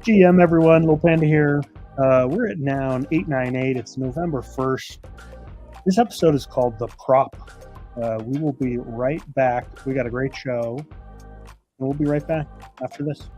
GM, everyone. Little Panda here. We're at Noun 898. It's November 1st. This episode is called The Prop. We will be right back. We got a great show. And we'll be right back after this.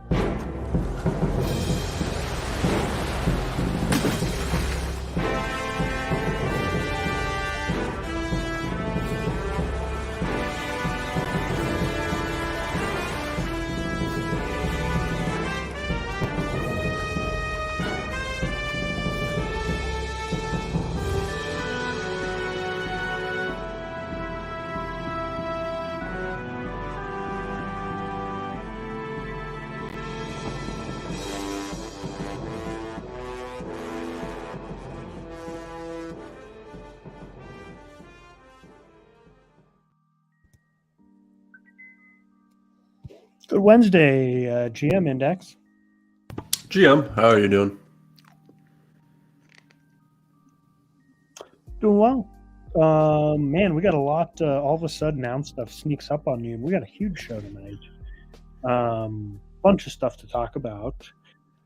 Good Wednesday, GM Index. GM, how are you doing? Doing well. Man, we got a lot. All of a sudden, Noun stuff sneaks up on you. We got a huge show tonight. Bunch of stuff to talk about.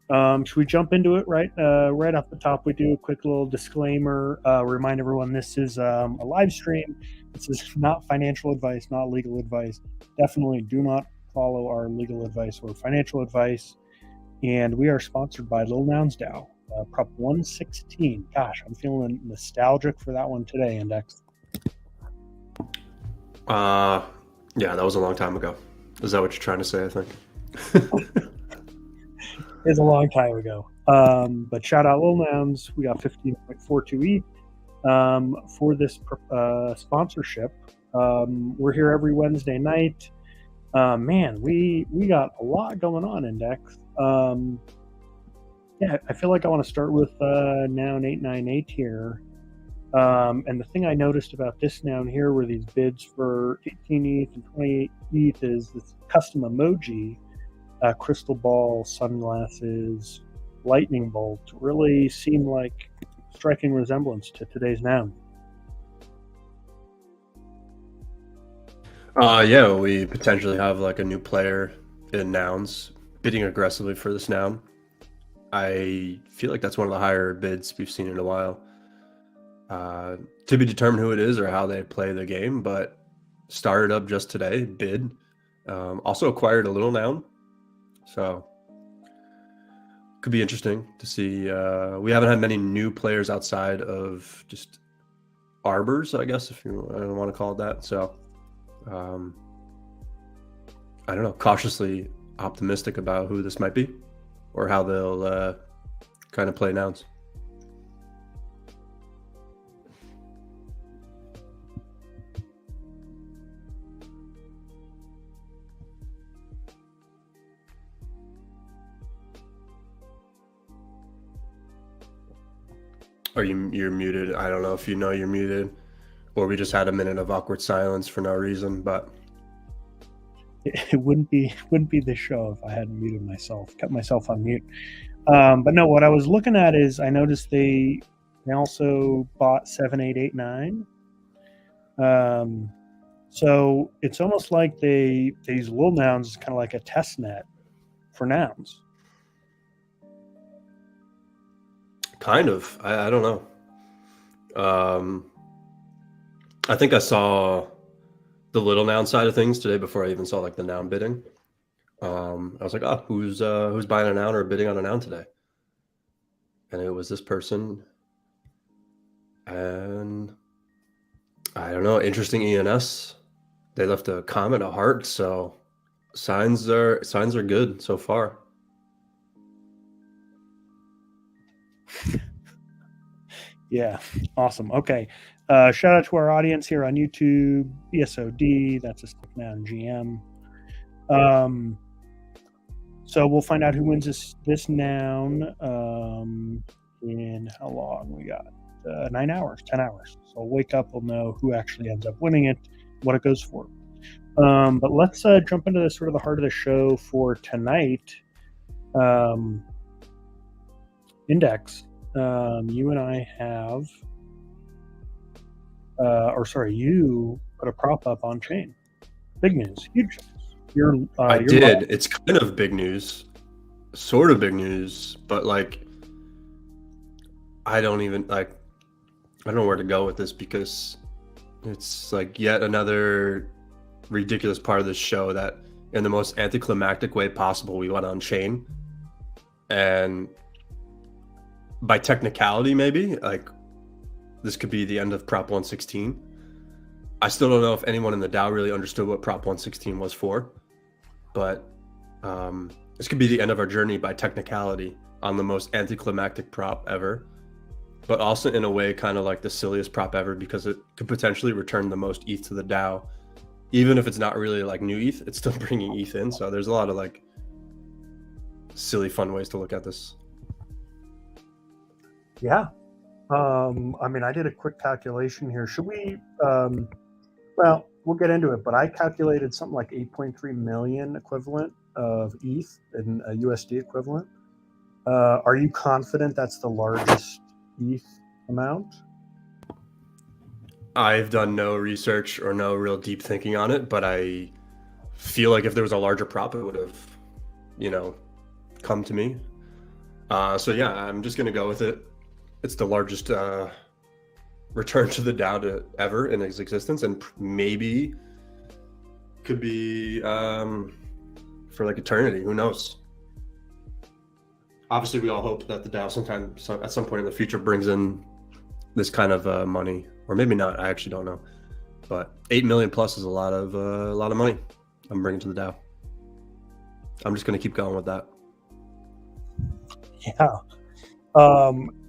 Should we jump into it right off the top? We do a quick little disclaimer. Remind everyone this is a live stream. This is not financial advice, not legal advice. Definitely do not follow our legal advice or financial advice. And we are sponsored by Little Nouns DAO, Prop 116. Gosh, I'm feeling nostalgic for that one today, Index. Yeah, that was a long time ago. Is that what you're trying to say, I think? It's a long time ago. But shout out Little Nouns. We got 15.42 ETH for this sponsorship. We're here every Wednesday night. Man, we got a lot going on, Index. Yeah, I feel like I want to start with Noun 898 here. And the thing I noticed about this Noun here were these bids for 18 ETH and 28 ETH is this custom emoji, crystal ball, sunglasses, lightning bolt, really seem like striking resemblance to today's Noun. Yeah, we potentially have like a new player in Nouns bidding aggressively for this Noun. I feel like that's one of the higher bids we've seen in a while. To be determined who it is or how they play the game, but started up just today, bid. Also acquired a little Noun. So could be interesting to see. We haven't had many new players outside of just arbors, I guess, if you want to call it that. So I don't know, cautiously optimistic about who this might be or how they'll kind of play Nouns. You're muted. I don't know if you know you're muted, or we just had a minute of awkward silence for no reason, but it wouldn't be the show if I hadn't muted myself, kept myself on mute. But no, what I was looking at is I noticed they also bought 7889. So it's almost like they use Little Nouns as kind of like a test net for Nouns. Kind of. I don't know. I think I saw the little Noun side of things today before I even saw like the Noun bidding. I was like, oh, who's buying a Noun or bidding on a Noun today? And it was this person. And I don't know, interesting ENS. They left a comment, a heart, so signs are good so far. Yeah, awesome. Okay. Shout out to our audience here on YouTube, BSOD, that's a Stick Noun GM. So we'll find out who wins this Noun in how long we got? 9 hours, 10 hours. So we'll wake up, we'll know who actually ends up winning it, what it goes for. But let's jump into the sort of the heart of the show for tonight. Index. You and I have, you put a prop up on chain. Big news, huge news. I did. It's kind of big news. sort of big news, but like I don't even like I don't know where to go with this because it's like yet another ridiculous part of this show that in the most anticlimactic way possible we went on chain, and by technicality maybe like this could be the end of Prop 116. I still don't know if anyone in the DAO really understood what Prop 116 was for, but this could be the end of our journey by technicality on the most anticlimactic prop ever, but also in a way kind of like the silliest prop ever because it could potentially return the most ETH to the DAO. Even if it's not really like new ETH, it's still bringing ETH in. So there's a lot of like silly, fun ways to look at this. Yeah. I mean, I did a quick calculation here. Should we, well, we'll get into it, but I calculated something like 8.3 million equivalent of ETH in a USD equivalent. Are you confident that's the largest ETH amount? I've done no research or no real deep thinking on it, but I feel like if there was a larger prop, it would have, come to me. So yeah, I'm just going to go with it. It's the largest return to the DAO to ever in its existence, and maybe could be for like eternity. Who knows? Obviously, we all hope that the DAO at some point in the future brings in this kind of money, or maybe not. I actually don't know, but 8 million plus is a lot of money I'm bringing to the DAO. I'm just going to keep going with that. Yeah.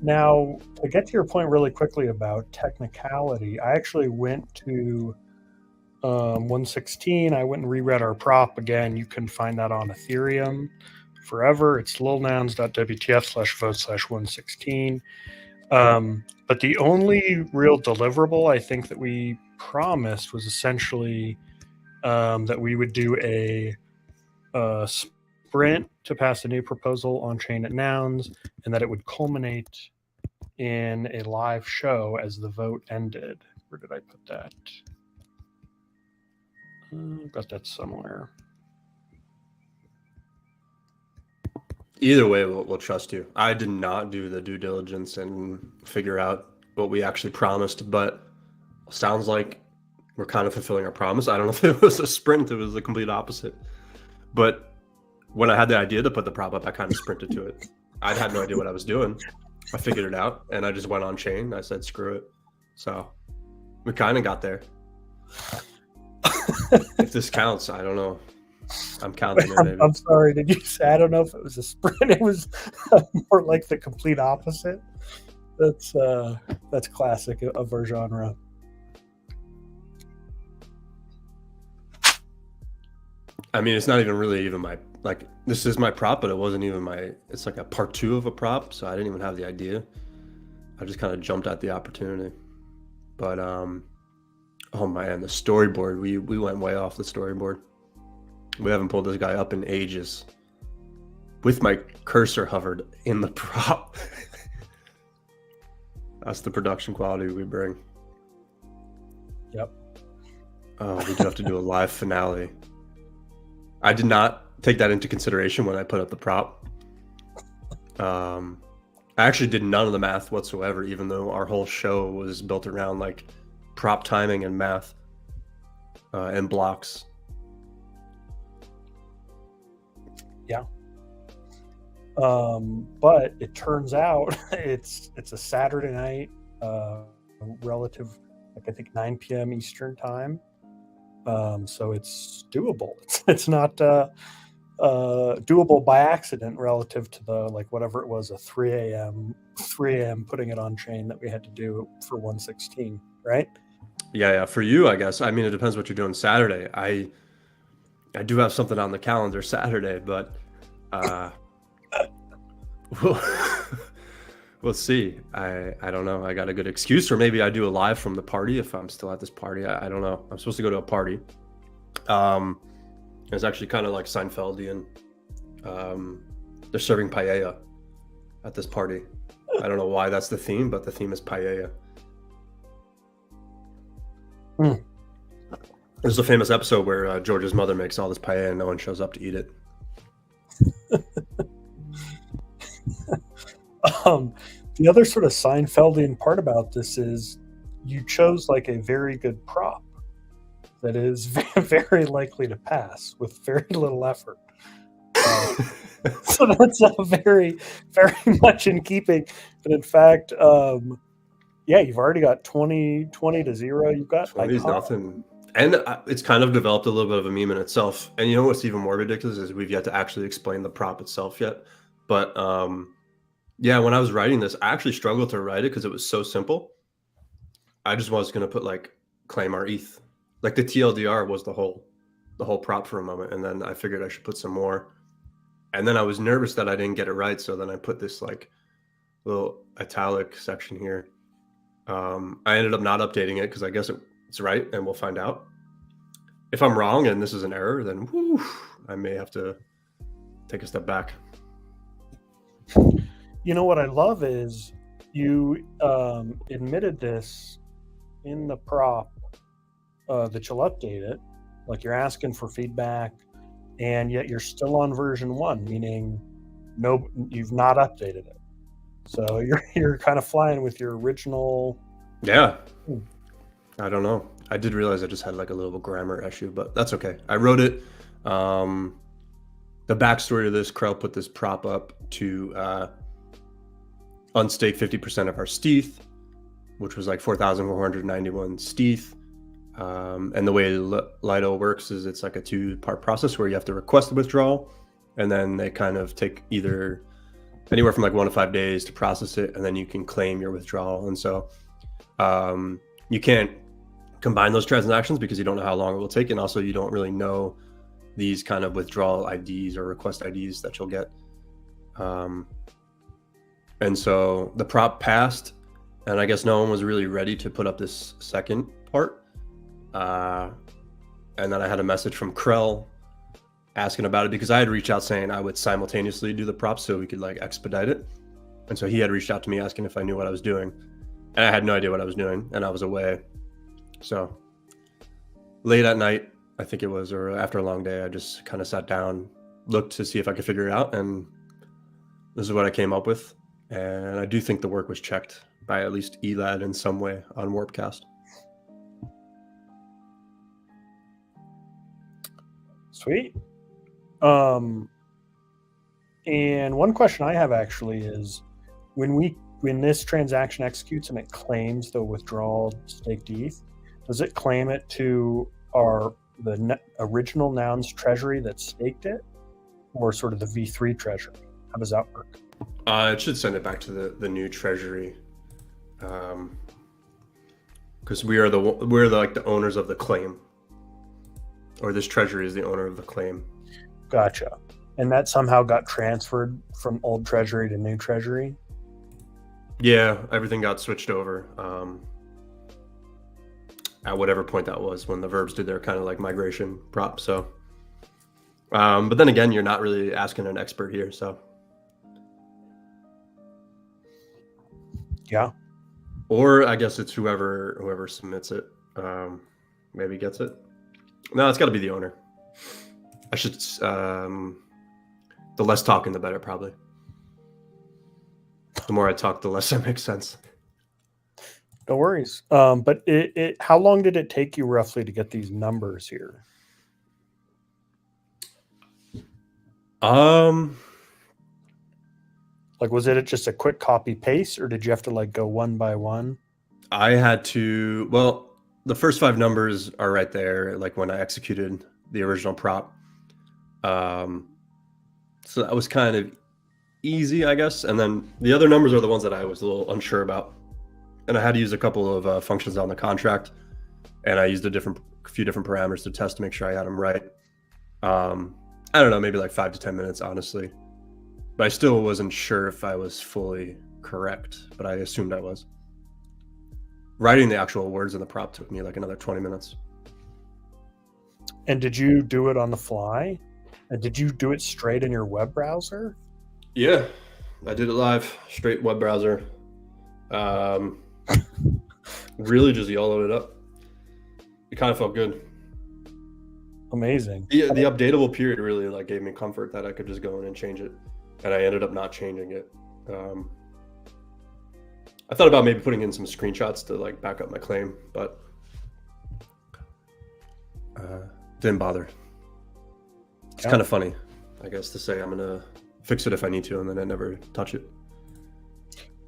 Now, to get to your point really quickly about technicality, I actually went to 116. I went and reread our prop again. You can find that on Ethereum forever. It's lilnouns.wtf/vote/116. But the only real deliverable I think that we promised was essentially that we would do a sprint to pass a new proposal on chain at Nouns, and that it would culminate in a live show as the vote ended. Where did I put that? Got that somewhere. Either way, we'll trust you. I did not do the due diligence and figure out what we actually promised, but sounds like we're kind of fulfilling our promise. I don't know if it was a sprint, it was the complete opposite. But when I had the idea to put the prop up, I kind of sprinted to it. I had no idea what I was doing. I figured it out, and I just went on chain. I said, screw it. So we kind of got there. If this counts, I don't know. I'm counting it, maybe. I'm sorry. Did you say, I don't know if it was a sprint. It was more like the complete opposite. That's classic of our genre. I mean, it's not even really my, like, this is my prop, but it wasn't even it's like a part 2 of a prop. So I didn't even have the idea. I just kind of jumped at the opportunity. But, oh man, the storyboard, we went way off the storyboard. We haven't pulled this guy up in ages. With my cursor hovered in the prop. That's the production quality we bring. Yep. Oh, we do have to do a live finale. I did not take that into consideration when I put up the prop. I actually did none of the math whatsoever, even though our whole show was built around like prop timing and math and blocks. Yeah. But it turns out it's a Saturday night, relative, like I think 9 p.m. Eastern time. So it's doable. It's not doable by accident relative to the, like, whatever it was, a 3 a.m. putting it on chain that we had to do for 116, right? Yeah. For you, I guess. I mean, it depends what you're doing Saturday. I do have something on the calendar Saturday, but we'll see. I don't know. I got a good excuse, or maybe I do a live from the party if I'm still at this party. I don't know. I'm supposed to go to a party. It's actually kind of like Seinfeldian. They're serving paella at this party. I don't know why that's the theme, but the theme is paella. There's a famous episode where George's mother makes all this paella and no one shows up to eat it. The other sort of Seinfeldian part about this is you chose like a very good prop that is very likely to pass with very little effort. So that's very, very much in keeping. And in fact, yeah, you've already got 20 to 0. You've got 20 is icon. nothing. And it's kind of developed a little bit of a meme in itself. And you know what's even more ridiculous is we've yet to actually explain the prop itself yet. But yeah, when I was writing this, I actually struggled to write it because it was so simple. I just was going to put like claim our ETH. Like the TLDR was the whole prop for a moment. And then I figured I should put some more. And then I was nervous that I didn't get it right. So then I put this like little italic section here. I ended up not updating it because I guess it's right, and we'll find out. If I'm wrong and this is an error, then whew, I may have to take a step back. You know what I love is you admitted this in the prop that you'll update it, like you're asking for feedback, and yet you're still on version 1, meaning you've not updated it. So you're kind of flying with your original. Yeah. I don't know. I did realize I just had like a little grammar issue, but that's okay. I wrote it. The backstory to this, Krell put this prop up to unstake 50% of our stETH, which was like 4,491 stETH. And the way Lido works is it's like a 2-part process where you have to request the withdrawal, and then they kind of take either anywhere from like 1 to 5 days to process it, and then you can claim your withdrawal. And so you can't combine those transactions because you don't know how long it will take, and also you don't really know these kind of withdrawal IDs or request IDs that you'll get. And so the prop passed, and I guess no one was really ready to put up this second part. And then I had a message from Krell asking about it because I had reached out saying I would simultaneously do the props so we could like expedite it. And so he had reached out to me asking if I knew what I was doing, and I had no idea what I was doing, and I was away. So late at night, I think it was, or after a long day, I just kind of sat down, looked to see if I could figure it out, and this is what I came up with. And I do think the work was checked by at least Elad in some way on Warpcast. Sweet. And one question I have actually is when this transaction executes and it claims the withdrawal staked ETH, does it claim it to the original Nouns treasury that staked it, or sort of the V3 treasury? How does that work? It should send it back to the new treasury, because we're like the owners of the claim, or this treasury is the owner of the claim. Gotcha. And that somehow got transferred from old treasury to new treasury? Yeah, everything got switched over at whatever point that was when the verbs did their kind of like migration prop. So, but then again, you're not really asking an expert here, so. Yeah. Or I guess it's whoever submits it, maybe gets it. No, it's got to be the owner. I should. The less talking, the better, probably. The more I talk, the less it makes sense. No worries. But how long did it take you roughly to get these numbers here? Like, was it just a quick copy paste, or did you have to like go one by one? I had to. Well, the first 5 numbers are right there, like when I executed the original prop. So that was kind of easy, I guess. And then the other numbers are the ones that I was a little unsure about. And I had to use a couple of functions on the contract, and I used a few different parameters to test to make sure I had them right. I don't know, maybe like 5 to 10 minutes, honestly. But I still wasn't sure if I was fully correct, but I assumed I was. Writing the actual words in the prop took me like another 20 minutes. And did you do it on the fly? And did you do it straight in your web browser? Yeah, I did it live, straight web browser. Really just YOLO'd it up. It kind of felt good. Amazing. The updatable period really like gave me comfort that I could just go in and change it, and I ended up not changing it. I thought about maybe putting in some screenshots to like back up my claim, but didn't bother. It's kind of funny, I guess, to say I'm gonna fix it if I need to, and then I never touch it.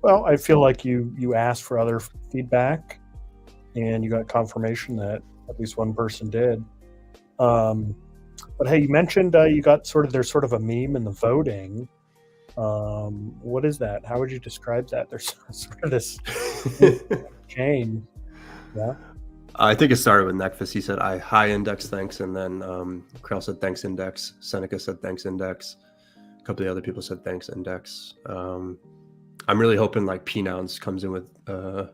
Well, I feel like you asked for other feedback, and you got confirmation that at least one person did. But hey, you mentioned you got there's sort of a meme in the voting. What is that? How would you describe that? There's sort of this chain. Yeah. I think it started with Nekfis. He said, "I high index thanks," and then Krell said thanks index. Seneca said thanks index. A couple of the other people said thanks index. I'm really hoping like P-Nouns comes in with a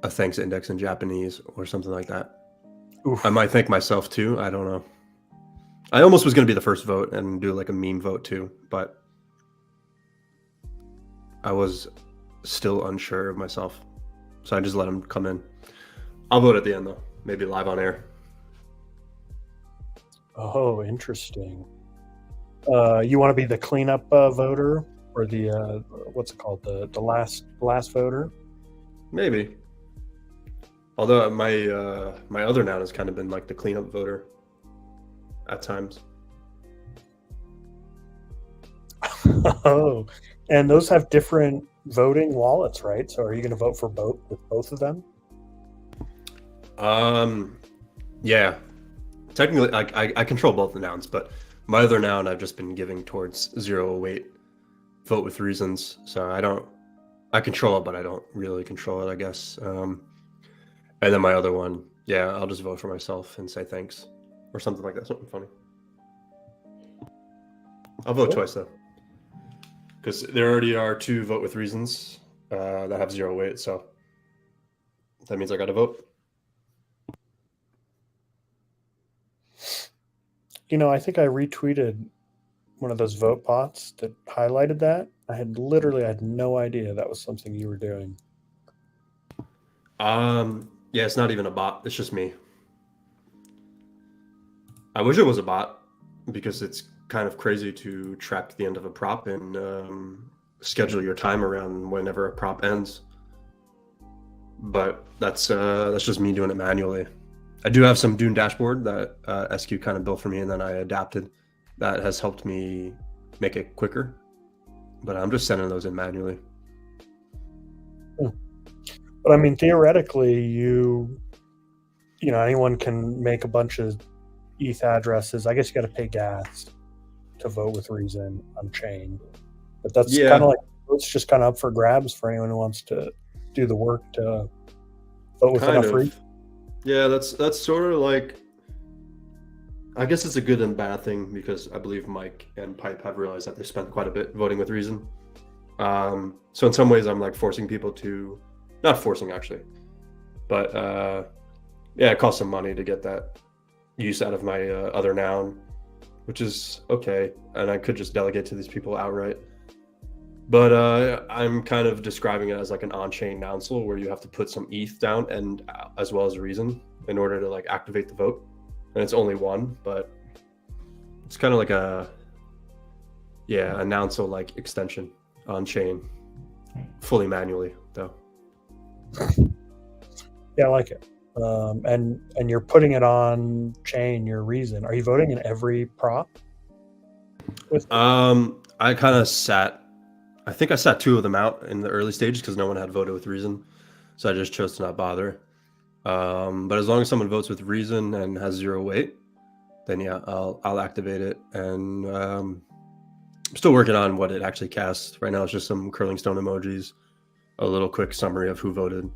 thanks index in Japanese or something like that. Oof. I might thank myself too. I don't know. I almost was going to be the first vote and do like a meme vote too, but I was still unsure of myself. So I just let him come in. I'll vote at the end though, maybe live on air. Oh, interesting. You want to be the cleanup voter or the what's it called? The last voter? Maybe. Although my other noun has kind of been like the cleanup voter at times. Oh, and those have different voting wallets, right? So are you going to vote for both of them? Yeah. Technically, I control both the nouns, but my other noun I've just been giving towards 008, vote with reasons. So I control it, but I don't really control it, I guess. And then my other one, yeah, I'll just vote for myself and say thanks or something like that, something funny. I'll vote twice though, because there already are 2 vote with reasons that have 0 weight, so that means I got to vote. I think I retweeted one of those vote bots that highlighted that. I had no idea that was something you were doing. Yeah, it's not even a bot. It's just me. I wish it was a bot because it's kind of crazy to track the end of a prop and schedule your time around whenever a prop ends. But that's just me doing it manually. I do have some Dune dashboard that SQ kind of built for me, and then I adapted. That has helped me make it quicker. But I'm just sending those in manually. But I mean, theoretically, anyone can make a bunch of ETH addresses. I guess you got to pay gas to vote with reason on chain. But that's kind of like, it's just kind of up for grabs for anyone who wants to do the work to vote with enough reason. Yeah, that's sort of like, I guess it's a good and bad thing because I believe Mike and Pipe have realized that they spent quite a bit voting with reason. So in some ways I'm like forcing people to, not forcing actually, but yeah, it costs some money to get that use out of my other noun, which is okay. And I could just delegate to these people outright. But I'm kind of describing it as like an on-chain nouncil where you have to put some ETH down and as well as a reason in order to like activate the vote. And it's only one, but it's kind of like a nouncil like extension on chain, fully manually though. Yeah, I like it. And you're putting it on chain, your reason. Are you voting in every prop? I kind of I think I sat 2 of them out in the early stages because no one had voted with reason. So I just chose to not bother. But as long as someone votes with reason and has 0 weight, then yeah, I'll activate it. And I'm still working on what it actually casts. Right now it's just some curling stone emojis, a little quick summary of who voted,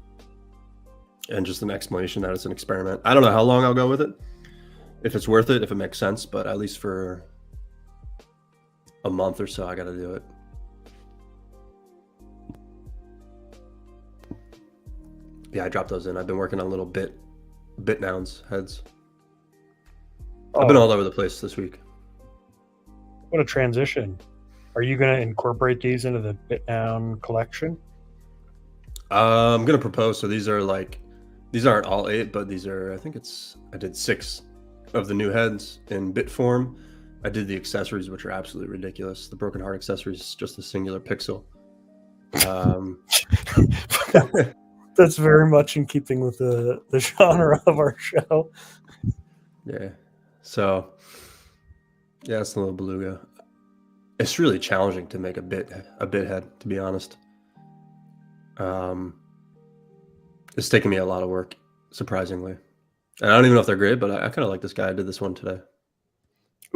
and just an explanation that it's an experiment. I don't know how long I'll go with it, if it's worth it, if it makes sense, but at least for a month or so, I got to do it. Yeah, I dropped those in. I've been working on little bit nouns heads. I've been all over the place this week. What a transition. Are you going to incorporate these into the BitNoun collection? I'm going to propose. So these aren't all 8, but these are, I did 6 of the new heads in bit form. I did the accessories, which are absolutely ridiculous. The Broken Heart accessory is just a singular pixel. Um, That's very much in keeping with the genre of our show. yeah. So yeah, it's the little beluga. It's really challenging to make a bit head, to be honest. It's taken me a lot of work, surprisingly. And I don't even know if they're great, but I kind of like this guy. I did this one today.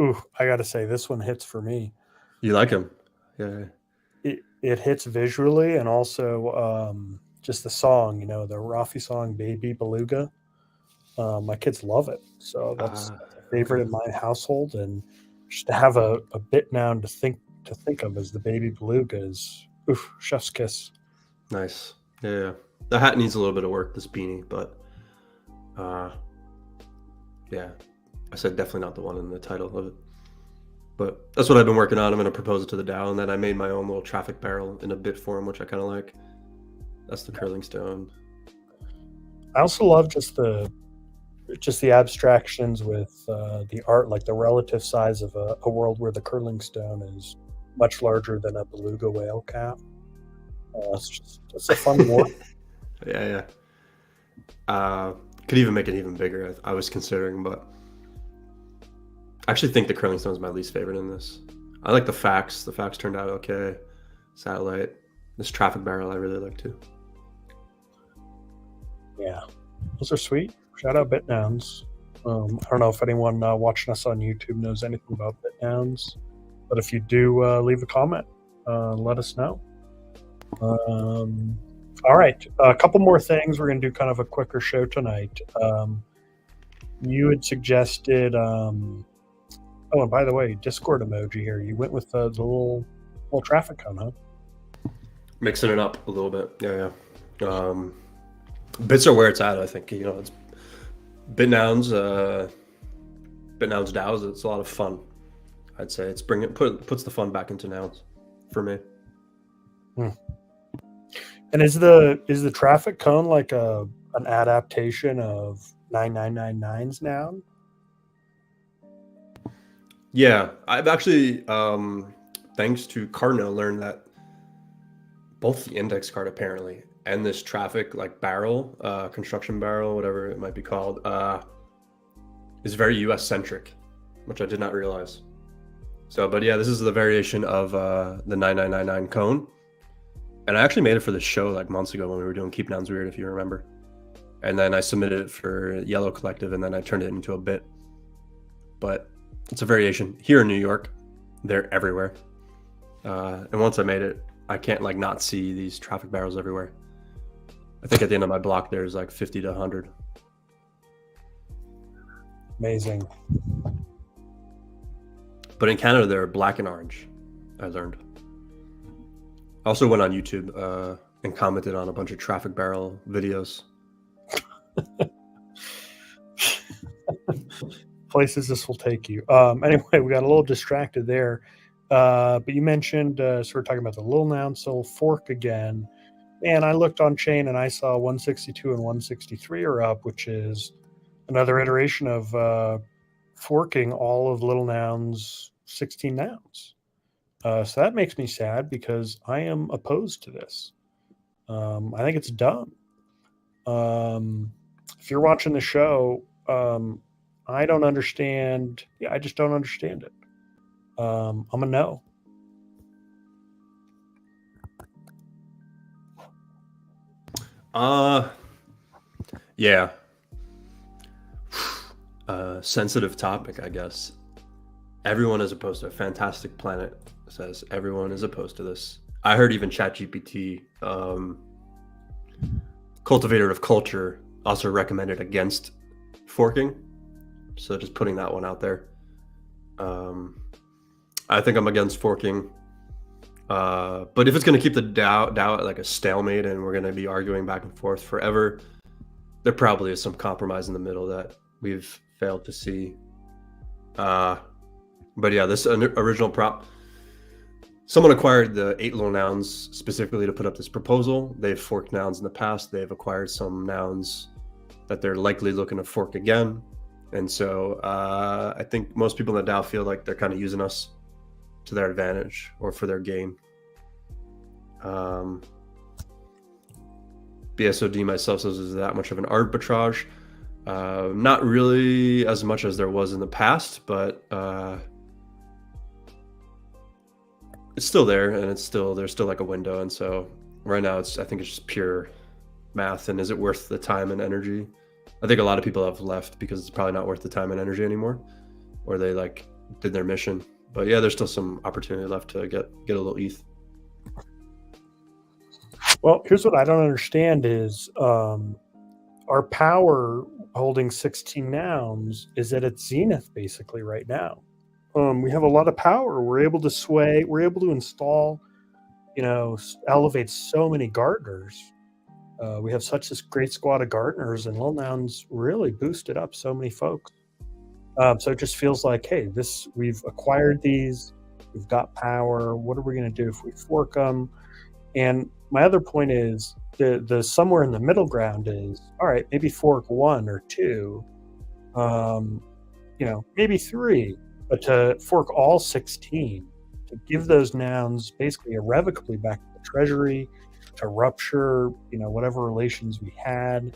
Ooh, I got to say, this one hits for me. You like him? Yeah. It hits visually and also just the song, the Rafi song, Baby Beluga. My kids love it. So that's a favorite in my household. And just to have a bit noun to think of as the Baby Beluga is, oof, chef's kiss. Nice. Yeah. The hat needs a little bit of work, this beanie, but yeah. I said definitely not the one in the title of it. But that's what I've been working on. I'm going to propose it to the DAO, and then I made my own little traffic barrel in a bit form, which I kind of like. That's the curling stone. I also love just the abstractions with the art, like the relative size of a world where the curling stone is much larger than a beluga whale cap. It's a fun work. Yeah. Could even make it even bigger. I was considering, but I actually think the curling stone is my least favorite in this. I like the facts. The facts turned out okay. Satellite. This traffic barrel I really like too. Yeah, those are sweet. Shout out Bitnouns. I don't know if anyone watching us on YouTube knows anything about Bitnouns, but if you do, leave a comment. Let us know. All right, a couple more things. We're going to do kind of a quicker show tonight. You had suggested. Oh, and by the way, Discord emoji here. You went with the little traffic cone, huh? Mixing it up a little bit. Yeah. Bits are where it's at. I think it's Bitnouns. Bitnouns DAOs. It's a lot of fun. I'd say it's puts the fun back into nouns for me. And is the traffic cone like an adaptation of 9999's noun? Yeah, I've actually, thanks to Cardno, learned that both the index card apparently and this traffic barrel, construction barrel, whatever it might be called, is very US centric, which I did not realize. So, but yeah, this is the variation of the 9999 cone. And I actually made it for the show months ago when we were doing Keep Nouns Weird, if you remember. And then I submitted it for Yellow Collective, and then I turned it into a bit. But it's a variation. Here in New York, they're everywhere. And once I made it, I can't not see these traffic barrels everywhere. I think at the end of my block, there's 50 to 100. Amazing. But in Canada, they're black and orange, I learned. I also went on YouTube and commented on a bunch of traffic barrel videos. Places this will take you. Anyway, we got a little distracted there. But you mentioned, so we're talking about the little noun soul fork again. And I looked on chain and I saw 162 and 163 are up, which is another iteration of forking all of little nouns 16 nouns. So that makes me sad because I am opposed to this. I think it's dumb. If you're watching the show, I don't understand. Yeah, I just don't understand it. I'm a no. Yeah. Sensitive topic, I guess. Everyone is opposed to it. Fantastic Planet says everyone is opposed to this. I heard even ChatGPT, Cultivator of Culture, also recommended against forking. So just putting that one out there. I think I'm against forking. But if it's going to keep the DAO at a stalemate and we're going to be arguing back and forth forever, there probably is some compromise in the middle that we've failed to see. But yeah, this original prop, someone acquired the 8 little nouns specifically to put up this proposal. They've forked nouns in the past. They've acquired some nouns that they're likely looking to fork again. And so I think most people in the DAO feel like they're kind of using us to their advantage or for their gain. BSOD myself says, is that much of an arbitrage? Not really as much as there was in the past, but it's still there, and there's still like a window. And so right now, I think it's just pure math. And is it worth the time and energy? I think a lot of people have left because it's probably not worth the time and energy anymore, or they like did their mission. But yeah, there's still some opportunity left to get a little ETH. Well, here's what I don't understand is our power holding 16 nouns is at its zenith basically right now. We have a lot of power. We're able to sway. We're able to install, elevate so many gardeners. We have such this great squad of gardeners, and Lil Nouns really boosted up so many folks. So it just feels like, hey, we've acquired these. We've got power. What are we going to do if we fork them? And my other point is the somewhere in the middle ground is, all right, maybe fork 1 or 2, maybe 3, but to fork all 16, to give those nouns basically irrevocably back to the treasury, to rupture, whatever relations we had.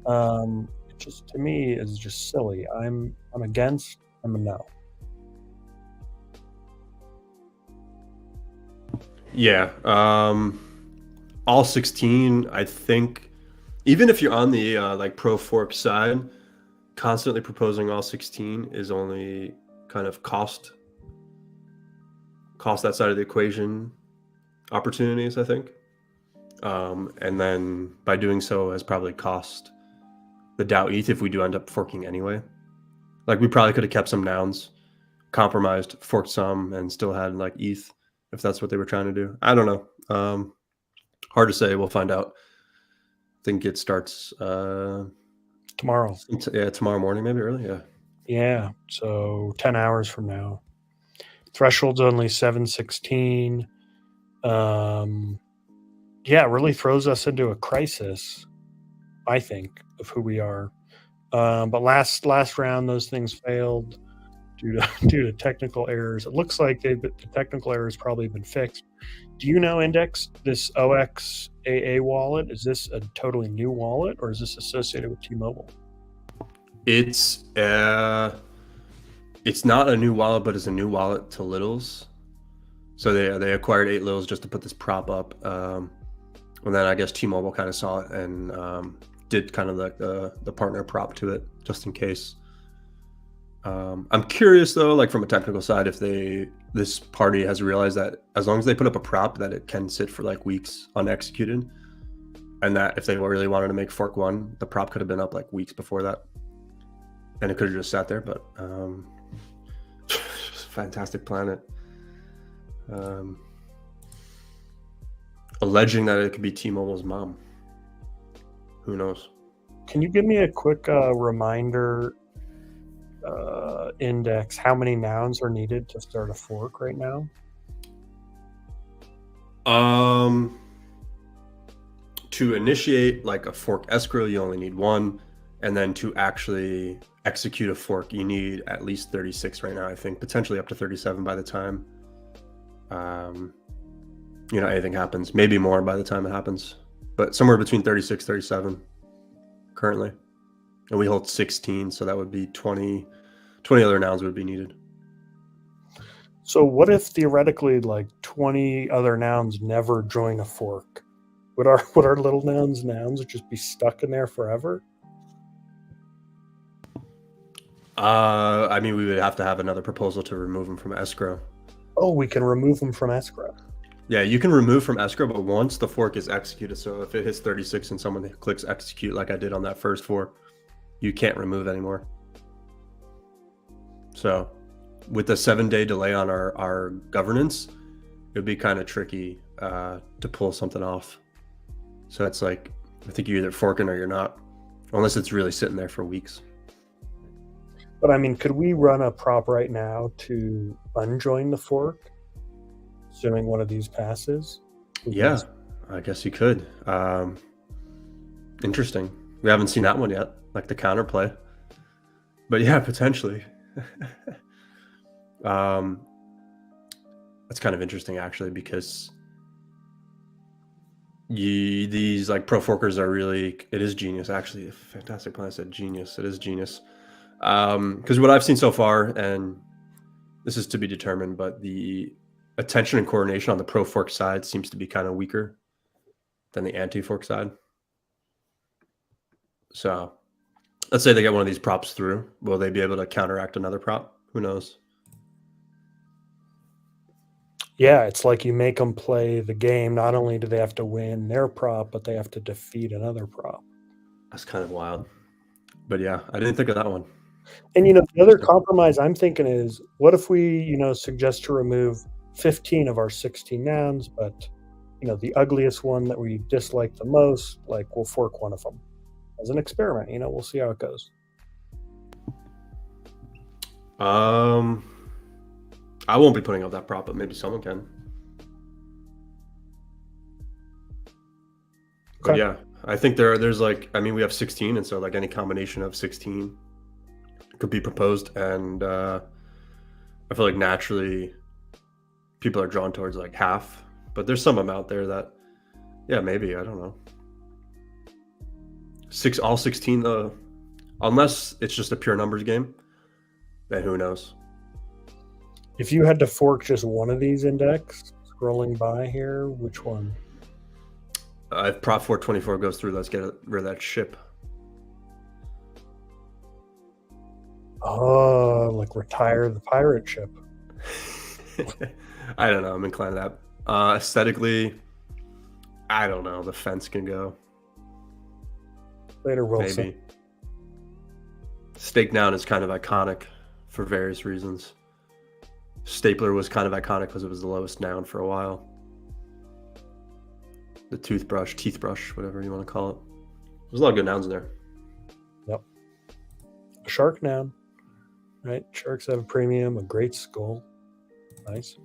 It just, to me, is just silly. I'm against. I'm a no. Yeah. All 16, I think, even if you're on the like pro fork side, constantly proposing all 16 is only kind of cost that side of the equation opportunities, I think. And then by doing so has probably cost the DAO ETH if we do end up forking anyway. Like we probably could have kept some nouns, compromised, forked some, and still had like ETH if that's what they were trying to do. I don't know. Hard to say. We'll find out. I think it starts tomorrow. Yeah, tomorrow morning, maybe early. Yeah. Yeah. So 10 hours from now. Threshold's only 716. Yeah, it really throws us into a crisis, I think, of who we are. But last round, those things failed due to technical errors. It looks like the technical errors probably been fixed. Do you know, Index, this OXAA wallet, is this a totally new wallet, or is this associated with T-Mobile? It's not a new wallet, but it's a new wallet to Littles. So they acquired 8 Littles just to put this prop up. And then I guess T-Mobile kind of saw it and did kind of like the partner prop to it just in case. I'm curious though, like from a technical side, if this party has realized that as long as they put up a prop, that it can sit for like weeks unexecuted, and that if they really wanted to make fork 1, the prop could have been up like weeks before that, and it could have just sat there. But fantastic planet. Alleging that it could be T-Mobile's mom. Who knows? Can you give me a quick reminder, Index, how many nouns are needed to start a fork right now? To initiate like a fork escrow, you only need 1, and then to actually execute a fork, you need at least 36 right now. I think potentially up to 37 by the time anything happens. Maybe more by the time it happens, but somewhere between 36, 37 currently. And we hold 16, so that would be 20 other nouns would be needed. So what if theoretically like 20 other nouns never join a fork? Would our little nouns just be stuck in there forever? I mean, we would have to have another proposal to remove them from escrow. Oh, we can remove them from escrow. Yeah, you can remove from escrow, but once the fork is executed, so if it hits 36 and someone clicks execute like I did on that first fork, you can't remove anymore. So with the 7-day delay on our governance, it would be kind of tricky to pull something off. So it's like, I think you're either forking or you're not, unless it's really sitting there for weeks. But I mean, could we run a prop right now to unjoin the fork, assuming one of these passes? Yeah, I guess you could. Interesting. We haven't seen that one yet, like the counterplay. But yeah, potentially. That's kind of interesting, actually, because these like pro forkers are really, it is genius. Actually, a fantastic plan. I said genius. It is genius. Because what I've seen so far, and this is to be determined, but the attention and coordination on the pro fork side seems to be kind of weaker than the anti fork side. So let's say they get one of these props through. Will they be able to counteract another prop? Who knows? Yeah, it's like you make them play the game. Not only do they have to win their prop, but they have to defeat another prop. That's kind of wild. But yeah, I didn't think of that one. And, the other compromise I'm thinking is, what if we, suggest to remove 15 of our 16 nouns, but, the ugliest one that we dislike the most, like we'll fork one of them as an experiment. We'll see how it goes. I won't be putting up that prop, but maybe someone can. But Okay. yeah, I think there's like, I mean, we have 16, and so like any combination of 16 could be proposed, and I feel like naturally people are drawn towards like half, but there's some amount there that, yeah, maybe, I don't know. All 16 though, unless it's just a pure numbers game, then who knows? If you had to fork just one of these index, scrolling by here, which one? If prop 424 goes through, let's get rid of that ship. Oh, like retire the pirate ship. I don't know. I'm inclined to that. Aesthetically, I don't know. The fence can go. Later, Wilson. Maybe. Stake down is kind of iconic for various reasons. Stapler was kind of iconic because it was the lowest noun for a while. The toothbrush, teeth brush, whatever you want to call it. There's a lot of good nouns in there. Yep. A shark noun, right? Sharks have a premium, a great skull. Nice.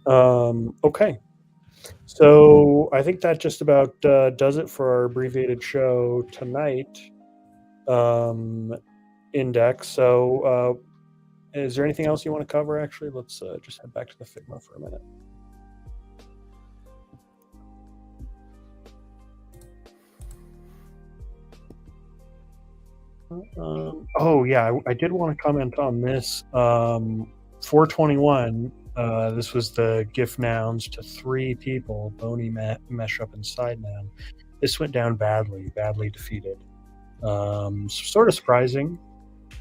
Okay. So I think that just about does it for our abbreviated show tonight. Index. So is there anything else you want to cover? Actually, let's just head back to the Figma for a minute. Oh yeah, I did want to comment on this. 421. This was the GIF nouns to 3 people. Bony mesh up inside noun. This went down badly defeated. Sort of surprising,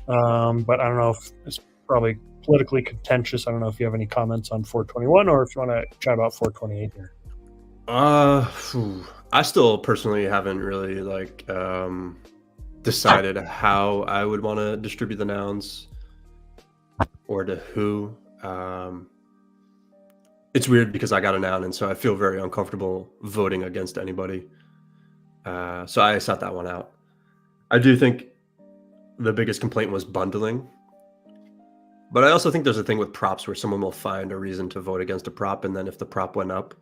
but I don't know if it's probably politically contentious. I don't know if you have any comments on 421 or if you want to chat about 428 here. I still personally haven't really decided how I would want to distribute the nouns or to who. It's weird because I got a noun, and so I feel very uncomfortable voting against anybody. So I sat that one out. I do think the biggest complaint was bundling. But I also think there's a thing with props where someone will find a reason to vote against a prop, and then if the prop went up,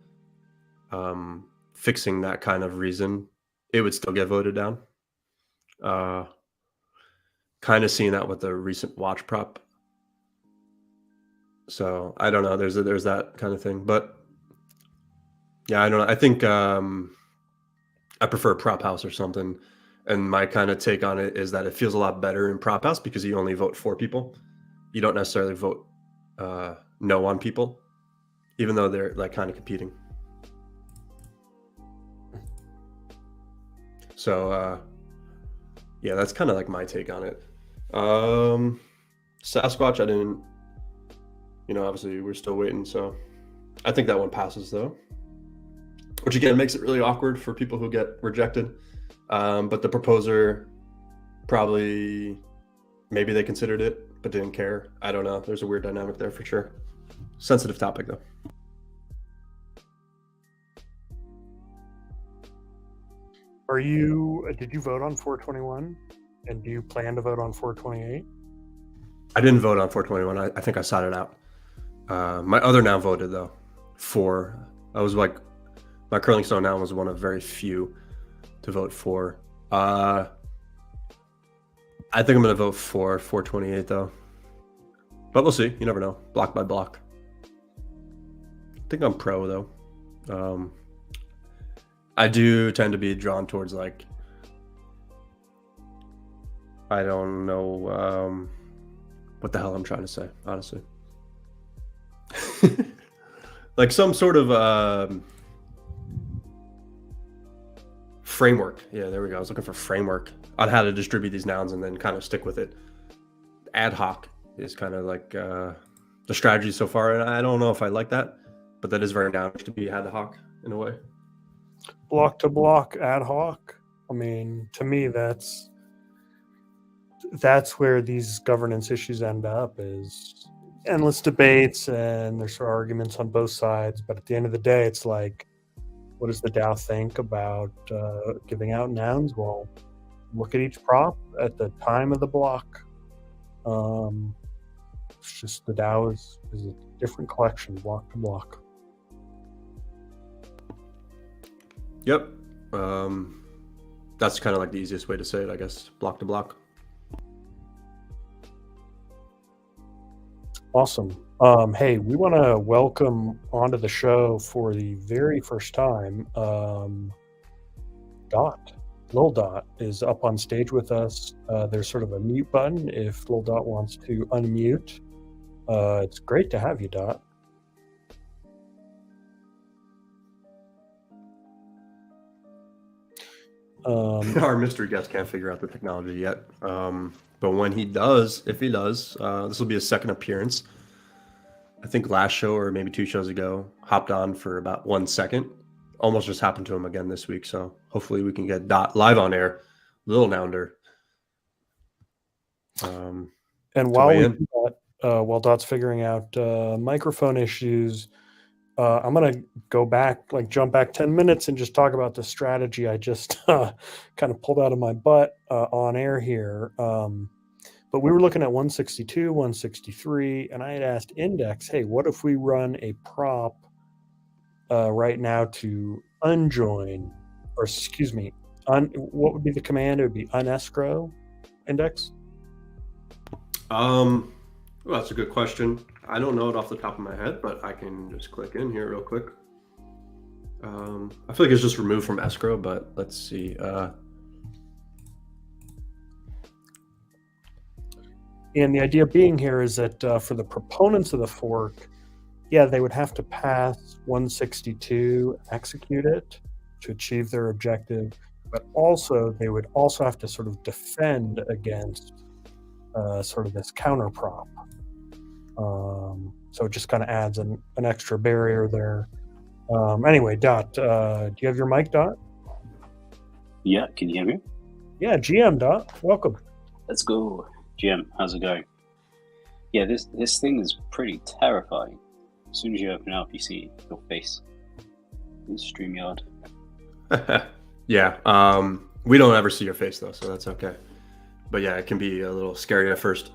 fixing that kind of reason, it would still get voted down. Kind of seeing that with the recent watch prop. So I don't know. There's that kind of thing, but yeah, I don't know. I think I prefer prop house or something. And my kind of take on it is that it feels a lot better in prop house because you only vote for people. You don't necessarily vote no on people, even though they're like kind of competing. So yeah, that's kind of like my take on it. Sasquatch, I didn't, obviously we're still waiting. So I think that one passes though, which again makes it really awkward for people who get rejected. But the proposer probably, maybe they considered it, but didn't care. I don't know. There's a weird dynamic there for sure. Sensitive topic though. Did you vote on 421? And do you plan to vote on 428? I didn't vote on 421. I think I sat it out. My other noun voted though. I was like, my curling stone noun was one of very few to vote for. I think I'm going to vote for 428 though. But we'll see. You never know. Block by block. I think I'm pro though. I do tend to be drawn towards like, I don't know what the hell I'm trying to say, honestly. Like some sort of framework. Yeah, there we go. I was looking for framework on how to distribute these nouns and then kind of stick with it. Ad hoc is kind of like the strategy so far, and I don't know if I like that, but that is very nounish to be ad hoc in a way. Block to block, ad hoc. I mean, to me, that's where these governance issues end up, is endless debates, and there's arguments on both sides. But at the end of the day, it's like, what does the DAO think about giving out nouns? Well, look at each prop at the time of the block. It's just the DAO is a different collection, block to block. Yep. That's kind of like the easiest way to say it, I guess. Block to block. Awesome. Hey, we want to welcome onto the show for the very first time, Dot. Lil Dot is up on stage with us. There's sort of a mute button if Lil Dot wants to unmute. It's great to have you, Dot. Our mystery guest can't figure out the technology yet. But when he does, if he does, this will be his second appearance. I think last show or maybe 2 shows ago, hopped on for about 1 second. Almost just happened to him again this week. So hopefully we can get Dot live on air. Little Nounder. And while Dot's figuring out microphone issues, I'm going to go back, jump back 10 minutes and just talk about the strategy I just kind of pulled out of my butt on air here. But we were looking at 162, 163, and I had asked Index, hey, what if we run a prop right now to unjoin, or excuse me, what would be the command? It would be unescrow, Index? Well, that's a good question. I don't know it off the top of my head, but I can just click in here real quick. I feel like it's just removed from escrow, but let's see. And the idea being here is that for the proponents of the fork, yeah, they would have to pass 162, execute it to achieve their objective, but also they would also have to sort of defend against sort of this counter prop. So it just kind of adds an extra barrier there. Anyway, Dot, do you have your mic, Dot? Yeah, can you hear me? Yeah, GM, Dot, welcome. Let's go. GM, how's it going? Yeah, this thing is pretty terrifying. As soon as you open it up, you see your face in StreamYard. Yeah, we don't ever see your face though, so that's okay. But yeah, it can be a little scary at first.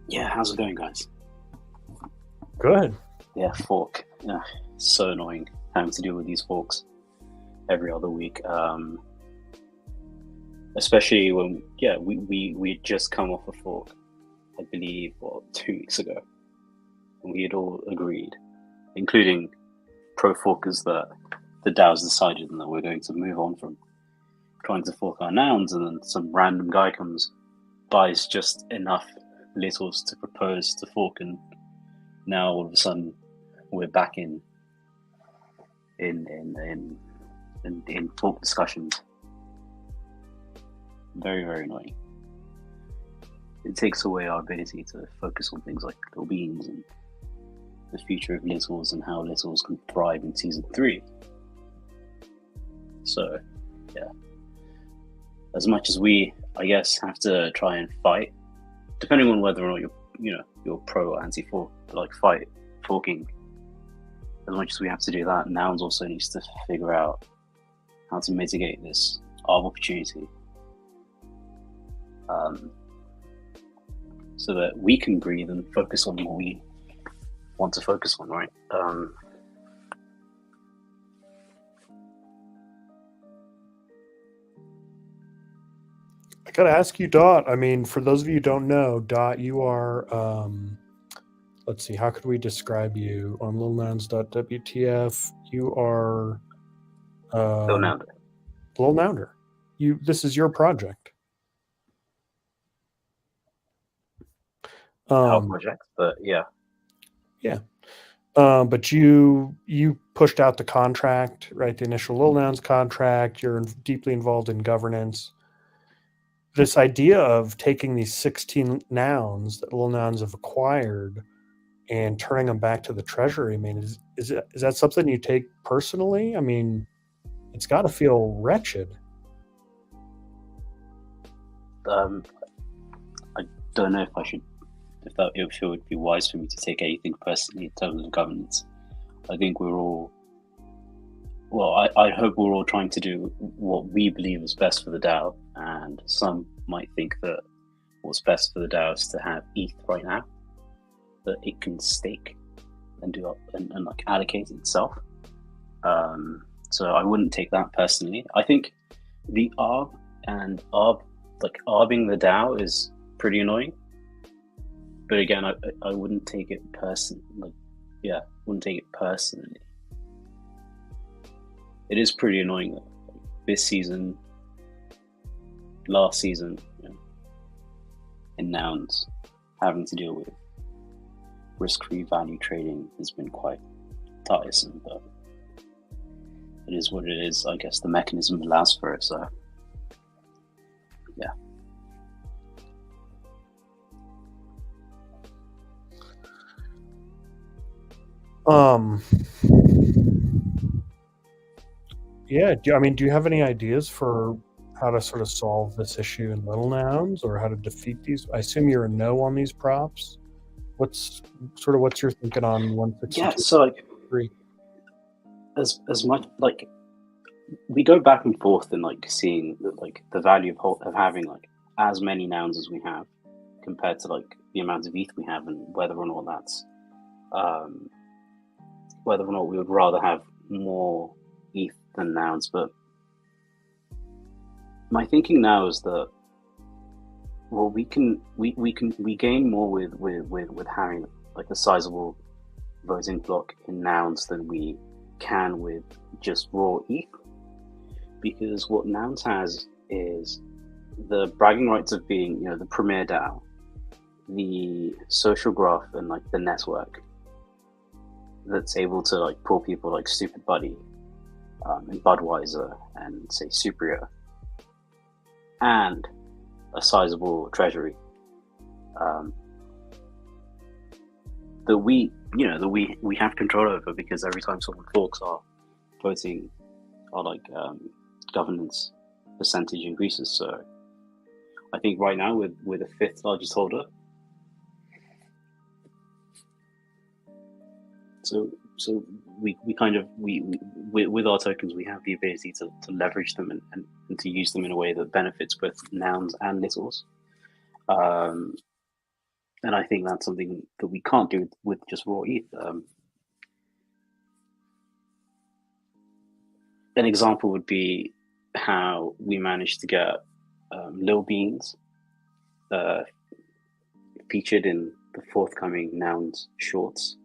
Yeah, how's it going, guys? Good. Yeah, fork. Yeah, so annoying having to deal with these forks every other week. Especially when, we had just come off a fork, I believe, 2 weeks ago. And we had all agreed, including pro forkers, that the DAO's decided and that we're going to move on from trying to fork our nouns, and then some random guy comes, buys just enough littles to propose to fork, and now all of a sudden we're back in fork discussions. Very, very annoying. It takes away our ability to focus on things like Little Beans and the future of littles and how littles can thrive in season 3. So, yeah. As much as we, I guess, have to try and fight, depending on whether or not you're pro or anti-fork, fight forking. As much as we have to do that, Nouns also needs to figure out how to mitigate this opportunity. So that we can breathe and focus on what we want to focus on, right? I gotta ask you, Dot. I mean, for those of you who don't know, Dot, you are, let's see, how could we describe you on littlenouns.wtf? You are Lil Nounder. Lil Nounder. This is your project. Our project, but yeah. But you pushed out the contract, right? The initial Lil Nouns contract. You're deeply involved in governance. This idea of taking these 16 nouns that Lil Nouns have acquired and turning them back to the treasury. I mean, is that something you take personally? I mean, it's got to feel wretched. I don't know if it would be wise for me to take anything personally in terms of governance. I think we're all, well, I hope we're all trying to do what we believe is best for the DAO, and some might think that what's best for the DAO is to have ETH right now, that it can stake and do and like allocate itself. So I wouldn't take that personally. I think the ARB and ARBing the DAO is pretty annoying. But again, I wouldn't take it personally. Wouldn't take it personally. It is pretty annoying though. This season, last season, in nouns, having to deal with risk-free value trading has been quite tiresome, but it is what it is. I guess the mechanism allows for it, so yeah. Yeah. Do you have any ideas for how to sort of solve this issue in Little Nouns, or how to defeat these? I assume you're a no on these props. What's your thinking on 162? Yeah, so as much like we go back and forth in like seeing like the value of having like as many nouns as we have compared to like the amount of ETH we have, and whether or not that's whether or not we would rather have more ETH than nouns. But my thinking now is that, well, we gain more with having like a sizable voting block in nouns than we can with just raw ETH, because what nouns has is the bragging rights of being, the premier DAO, the social graph, and like the network that's able to like pull people like Stupid Buddy, and Budweiser, and say Superior, and a sizable treasury that we have control over, because every time someone forks, our voting, our governance percentage increases. So I think right now we're the fifth largest holder. So we with our tokens, we have the ability to leverage them and to use them in a way that benefits both nouns and littles. And I think that's something that we can't do with just raw ETH. An example would be how we managed to get Lil Beans featured in the forthcoming nouns shorts.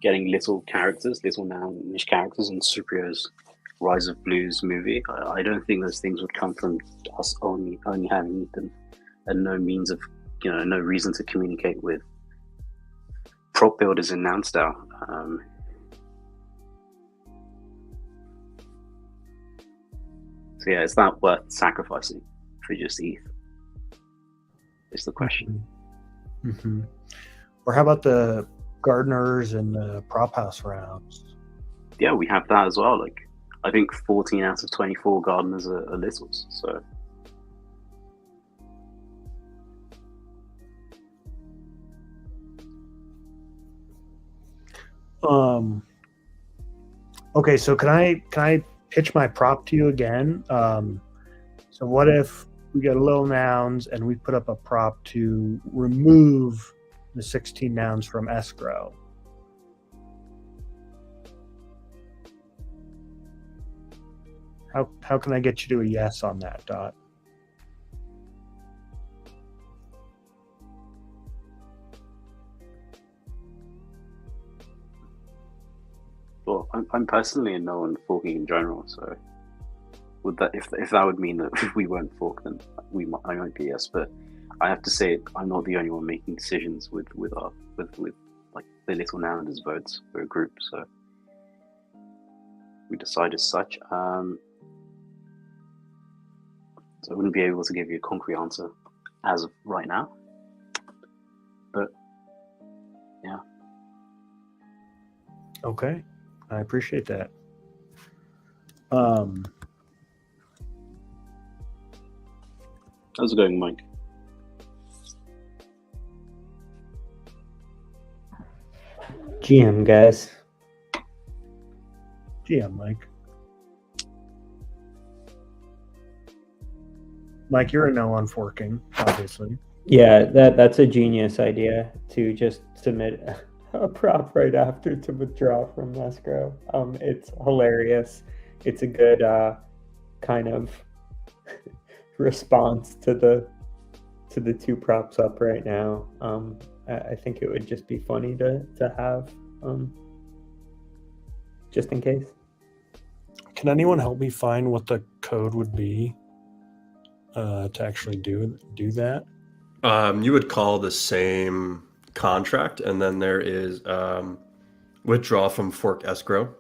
Getting little nounish characters in Superior's Rise of Blues movie. I don't think those things would come from us only having ETH and no means of, no reason to communicate with prop builders in Noun style. So yeah, it's not worth sacrificing for just ETH. Is the question. Mm-hmm. Or how about the gardeners and the prop house rounds? Yeah, we have that as well. Like, I think 14 out of 24 gardeners are littles. So okay, so can I pitch my prop to you again? So what if we get a little nouns and we put up a prop to remove the 16 nouns from escrow? How can I get you to a yes on that, Dot? I'm personally a no on forking in general. So would that if that would mean that if we won't fork, then I might be yes. But I have to say I'm not the only one making decisions with like the Little Nounders votes. We're a group, so we decide as such. So I wouldn't be able to give you a concrete answer as of right now. But yeah. Okay, I appreciate that. How's it going, Mike? GM, guys. GM, Mike. Mike, you're a no on forking, obviously. Yeah, that's a genius idea to just submit a prop right after to withdraw from escrow. It's hilarious. It's a good kind of response to the two props up right now. I think it would just be funny to have just in case. Can anyone help me find what the code would be to actually do that? You would call the same contract, and then there is withdraw from fork escrow.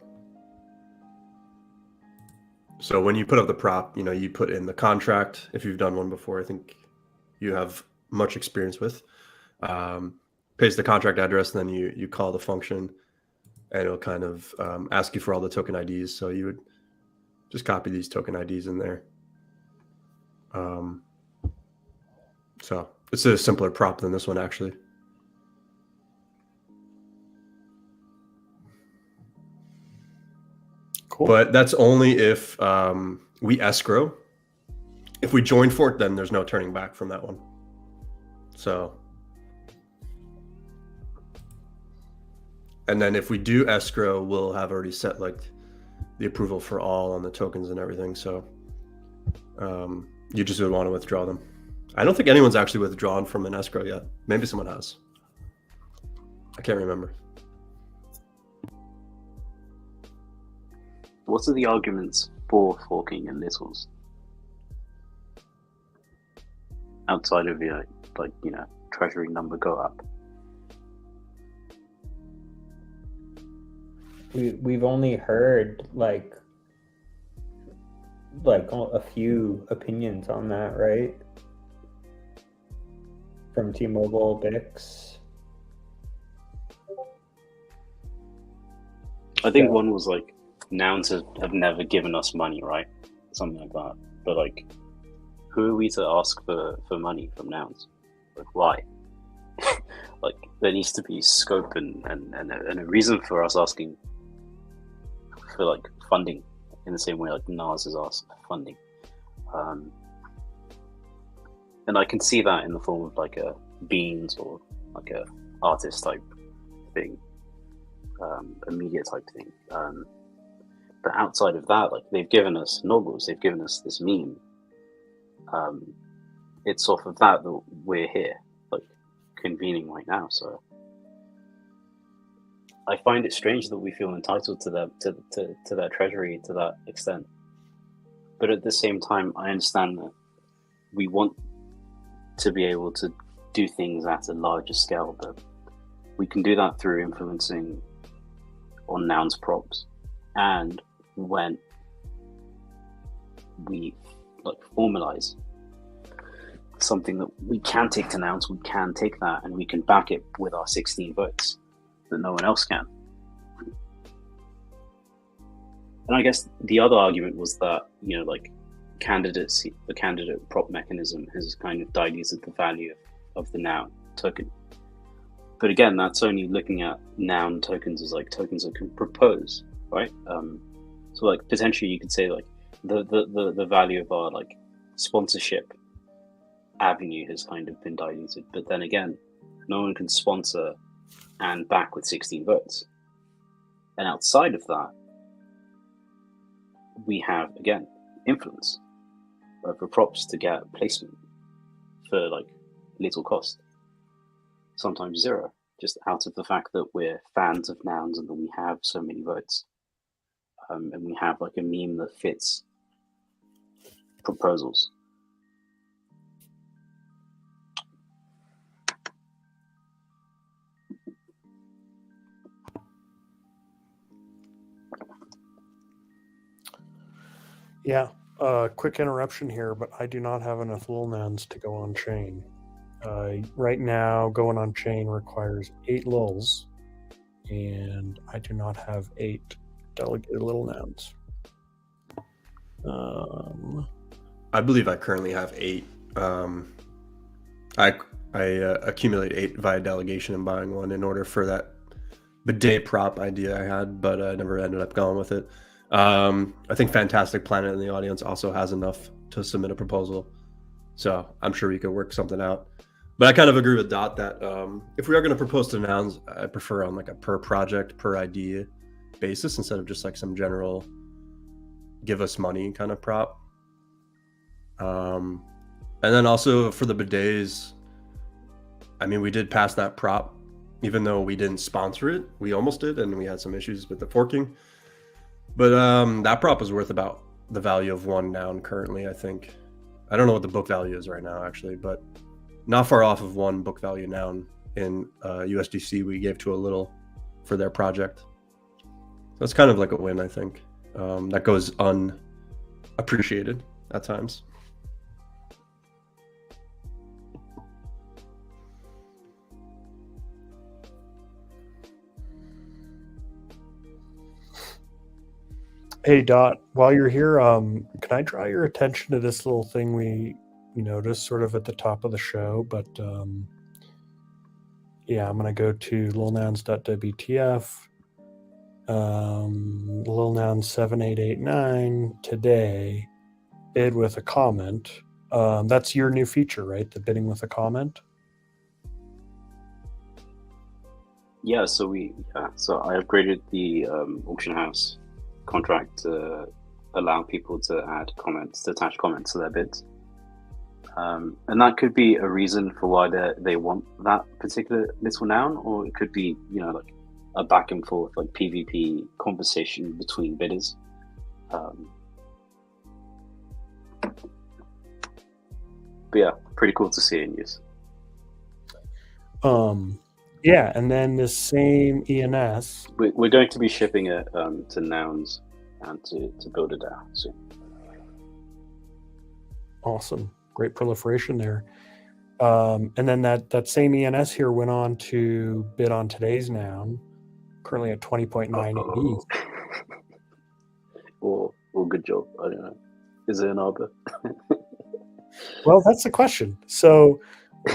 So when you put up the prop, you put in the contract. If you've done one before, I think you have much experience with. Paste the contract address, and then you call the function, and it'll kind of ask you for all the token IDs. So you would just copy these token IDs in there. So it's a simpler prop than this one, actually. Cool. But that's only if we escrow. If we join fork, then there's no turning back from that one. So, and then if we do escrow, we'll have already set like the approval for all on the tokens and everything. So you just would want to withdraw them. I don't think anyone's actually withdrawn from an escrow yet. Maybe someone has. I can't remember. What are the arguments for forking and littles? Outside of your, treasury number go up. We've only heard like a few opinions on that, right? From T-Mobile, Bix. I think one was like, nouns have never given us money, right? Something like that. But like, who are we to ask for money from nouns? Like, why? Like, there needs to be scope and a reason for us asking for like funding in the same way like Nas has asked for funding. And I can see that in the form of like a Beans or like a artist type thing, a media type thing. But outside of that, like they've given us Noggles, they've given us this meme. It's off of that we're here, like convening right now. So I find it strange that we feel entitled to their treasury to that extent. But at the same time, I understand that we want to be able to do things at a larger scale, but we can do that through influencing on nouns props, and when we like formalize something that we can take to nouns, we can take that and we can back it with our 16 votes that no one else can. And I guess the other argument was that, like the candidate prop mechanism has kind of diluted the value of the noun token. But again, that's only looking at noun tokens as like tokens that can propose, right? So like potentially you could say like the value of our like sponsorship avenue has kind of been diluted. But then again, no one can sponsor and back with 16 votes. And outside of that, we have again influence for props to get placement for like little cost, sometimes zero, just out of the fact that we're fans of nouns and that we have so many votes. and we have like a meme that fits proposals. Yeah. Quick interruption here, but I do not have enough lil nouns to go on chain. Right now, going on chain requires 8 lulls, and I do not have 8 delegated little nouns. I believe I currently have 8. I accumulate 8 via delegation and buying one in order for that bidet prop idea I had, but I never ended up going with it. I think Fantastic Planet in the audience also has enough to submit a proposal, so I'm sure we could work something out. But I kind of agree with Dot that if we are going to propose to nouns, I prefer on like a per project, per idea basis instead of just like some general give us money kind of prop. And then also for the bidets, I mean, we did pass that prop, even though we didn't sponsor it. We almost did, and we had some issues with the forking. But that prop is worth about the value of 1 noun currently, I think. I don't know what the book value is right now, actually, but not far off of 1 book value noun in USDC we gave to a little for their project. So it's kind of like a win, I think. That goes unappreciated at times. Hey Dot, while you're here, can I draw your attention to this little thing we noticed sort of at the top of the show? But yeah, I'm gonna go to lilnouns.wtf, lilnouns 7889 today, bid with a comment. That's your new feature, right? The bidding with a comment. Yeah, so I upgraded the auction house contract to allow people to add comments, to attach comments to their bids, and that could be a reason for why they want that particular little noun, or it could be like a back and forth like PvP conversation between bidders. But yeah, pretty cool to see in use. Yeah, and then the same ENS. We're going to be shipping it to nouns and to build it out soon. Awesome. Great proliferation there. And then that same ENS here went on to bid on today's noun, currently at 20.9 Or good job. I don't know. Is it an arbor? Well, that's the question. So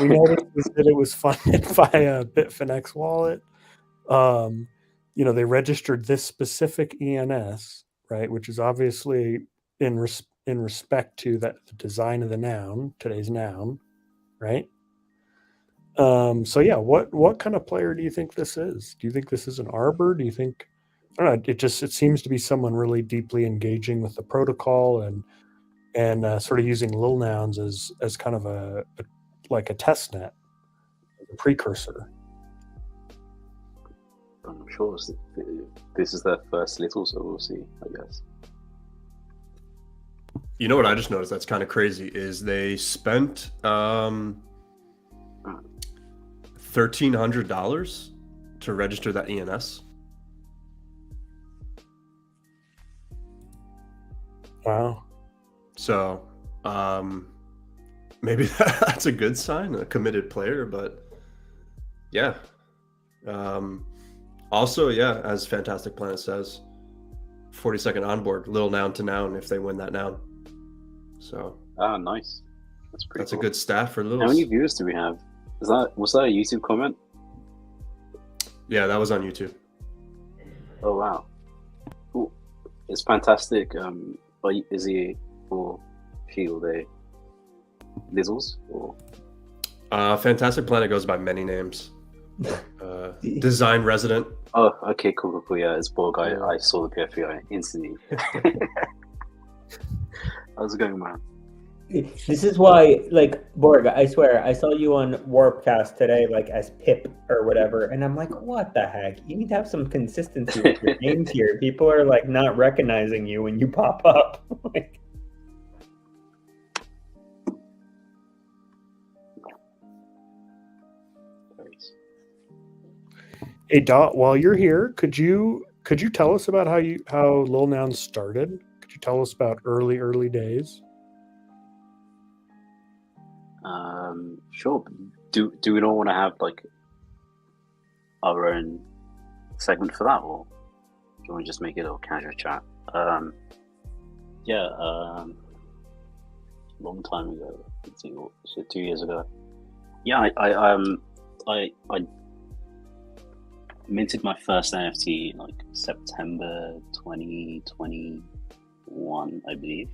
we noticed that it was funded by a Bitfinex wallet. They registered this specific ENS, right, which is obviously in respect to the design of the noun, today's noun, right? So yeah, what kind of player do you think this is? Do you think this is an arbor? Do you think, I don't know, it seems to be someone really deeply engaging with the protocol and sort of using lil nouns as kind of a test net, a precursor. I'm sure this is their first little, so we'll see, I guess. You know what I just noticed that's kind of crazy is they spent $1,300 to register that ENS. Wow. So maybe that's a good sign, a committed player, but yeah. Also, yeah, as Fantastic Planet says, 40-second onboard, little noun to noun if they win that noun. So nice. That's cool. A good stat for little. How many viewers do we have? Was that a YouTube comment? Yeah, that was on YouTube. Oh wow. Cool. It's Fantastic. Is he or she or they Lizzles or Fantastic Planet goes by many names. Design resident. Oh, okay, cool. Yeah, it's Borg. I saw the PFPI instantly. How's it going, man? This is why, like, Borg, I swear, I saw you on Warpcast today, like, as Pip or whatever, and I'm like, what the heck? You need to have some consistency with your names here. People are, like, not recognizing you when you pop up. Like, Hey Dot, while you're here, could you tell us about how Lil Nouns started? Could you tell us about early days? Sure. Do we not want to have like our own segment for that, or do you want to just make it a casual chat? Long time ago. Let's see, so 2 years ago. Yeah, I minted my first NFT in like September 2021, I believe.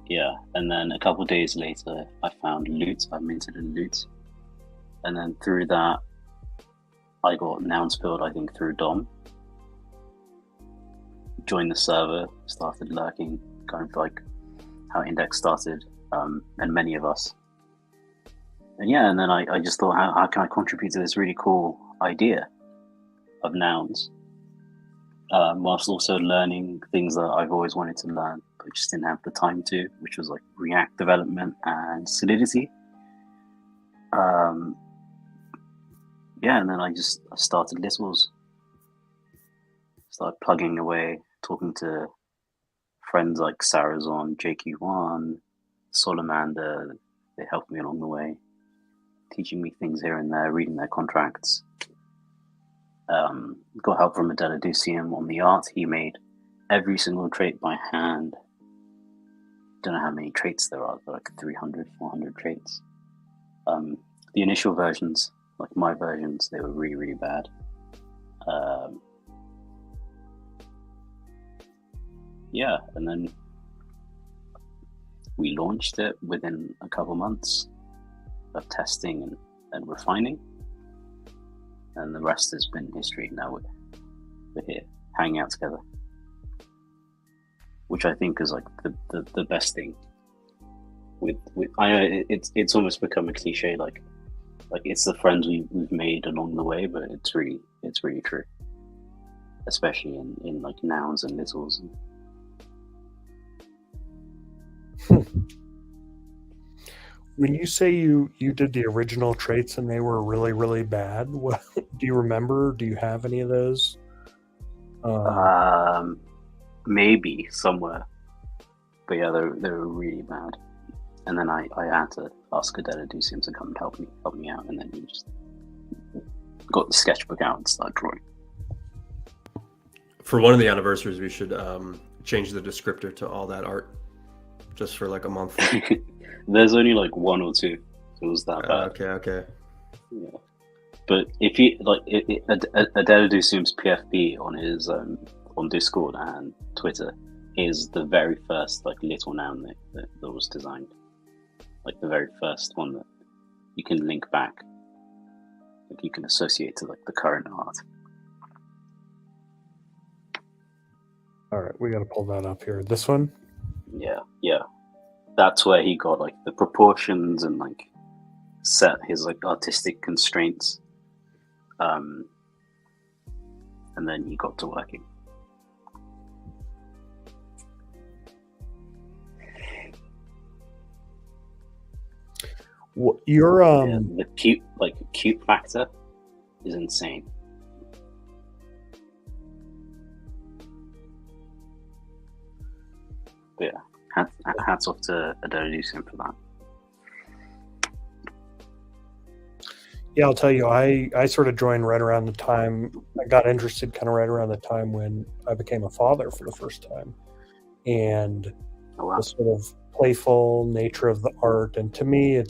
Yeah, and then a couple days later, I found Loot. I minted a Loot, and then through that, I got Nouns build. I think through Dom. Joined the server, started lurking, kind of like how Index started, and many of us. And yeah, and then I just thought, how can I contribute to this really cool idea of Nouns, whilst also learning things that I've always wanted to learn, but just didn't have the time to, which was like React development and Solidity. Yeah, and then I started Littles, started plugging away, talking to friends like Sarazon, JQ1, Solamander. They helped me along the way, teaching me things here and there, reading their contracts. Got help from Adela Ducium on the art. He made every single trait by hand. Don't know how many traits there are, like 300, 400 traits. The initial versions, like my versions, they were really, really bad. Yeah, and then we launched it within a couple months of testing and refining, and the rest has been history. Now we're here hanging out together, which I think is like the best thing. With I know it's almost become a cliche, like it's the friends we've made along the way, but it's really true, especially in like Nouns and Littles. When you say you did the original traits and they were really, really bad, what do you remember? Do you have any of those? Maybe somewhere, but yeah, they were really bad. And then I had to ask Adela Ducium to come and help me out, and then we just got the sketchbook out and started drawing. For one of the anniversaries, we should change the descriptor to all that art, just for like a month. There's only like one or two. It was that bad. Okay. Yeah. But if you like, Adela Ducium's PFP on his on Discord and Twitter is the very first like little noun that was designed, like the very first one that you can link back, like you can associate to like the current art. All right, we got to pull that up here. This one? Yeah. That's where he got like the proportions and like set his like artistic constraints. And then he got to working. Your the cute factor is insane. But yeah, hats off to Adela Ducium for that. Yeah, I'll tell you, I sort of joined right around the time, I got interested kind of right around the time when I became a father for the first time. And the sort of playful nature of the art. And to me,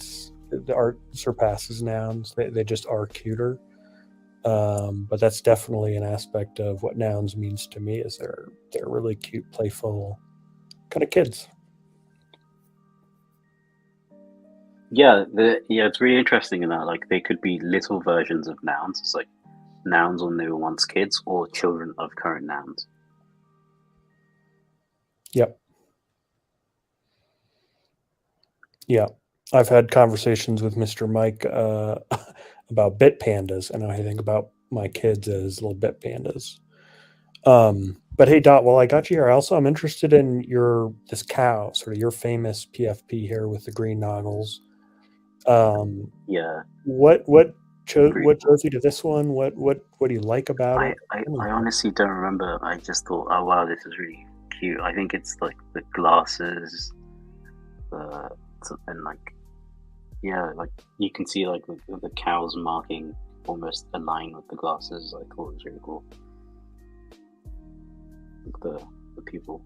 the art surpasses Nouns. They just are cuter. But that's definitely an aspect of what Nouns means to me, is they're really cute, playful kind of kids. Yeah, it's really interesting in that like they could be little versions of Nouns. It's like Nouns when they were once kids, or children of current Nouns. Yep. Yeah, I've had conversations with Mr. Mike about bit pandas, and I think about my kids as little bit pandas. But hey, Dot, while I got you here, I'm interested in this cow, sort of your famous PFP here with the green noggles. Yeah, What agreed. drove you to this one? What do you like about it? I honestly don't remember. I just thought, oh wow, this is really cute. I think it's like the glasses, and like yeah, like you can see like the cows marking almost a line with the glasses. I thought it was really cool. Like the people.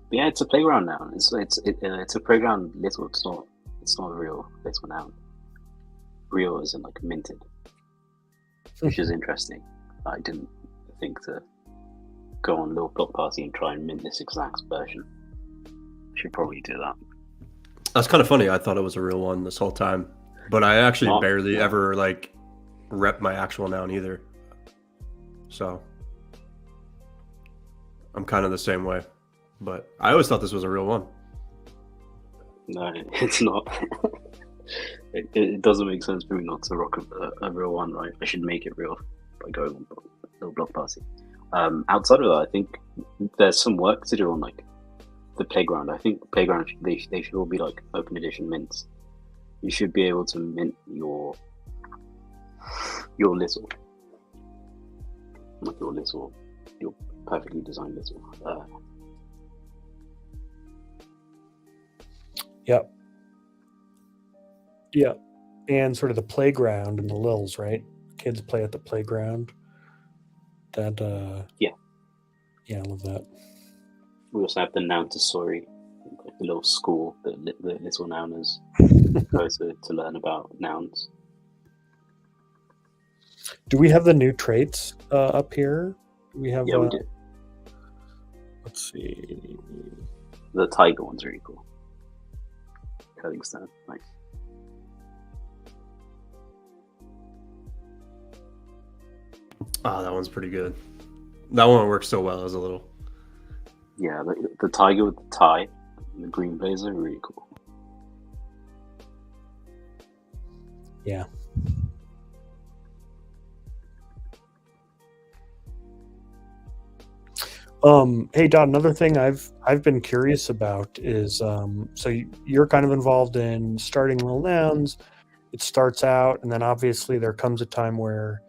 But yeah, it's a playground now. It's a playground little. It's not a real little noun. Real isn't like minted, which is interesting. I didn't think to go on Little Block Party and try and mint this exact version. Should probably do that. That's kind of funny. I thought it was a real one this whole time, but I actually Not- barely yeah. ever like rep my actual noun either. So I'm kind of the same way, but I always thought this was a real one. No, it's not. It doesn't make sense for me not to rock a real one, right? I should make it real by going on Little Block Party. Outside of that, I think there's some work to do on like the playground. I think playground they should all be like open edition mints. You should be able to mint your little, like your perfectly designed little. Yep. Yeah. And sort of the playground and the lils, right? Kids play at the playground. That Yeah. Yeah, I love that. We also have the Nountessori, like the little school that the little nouners go to learn about nouns. Do we have the new traits up here? Do we have Yeah, we do. Let's see. The tiger one's really cool. Cutting stone, nice. Oh, that one's pretty good. That one works so well as a little. Yeah, the tiger with the tie and the green blazer, really cool. Yeah. Hey Don, another thing I've been curious about is so you're kind of involved in starting little nouns. It starts out, and then obviously there comes a time where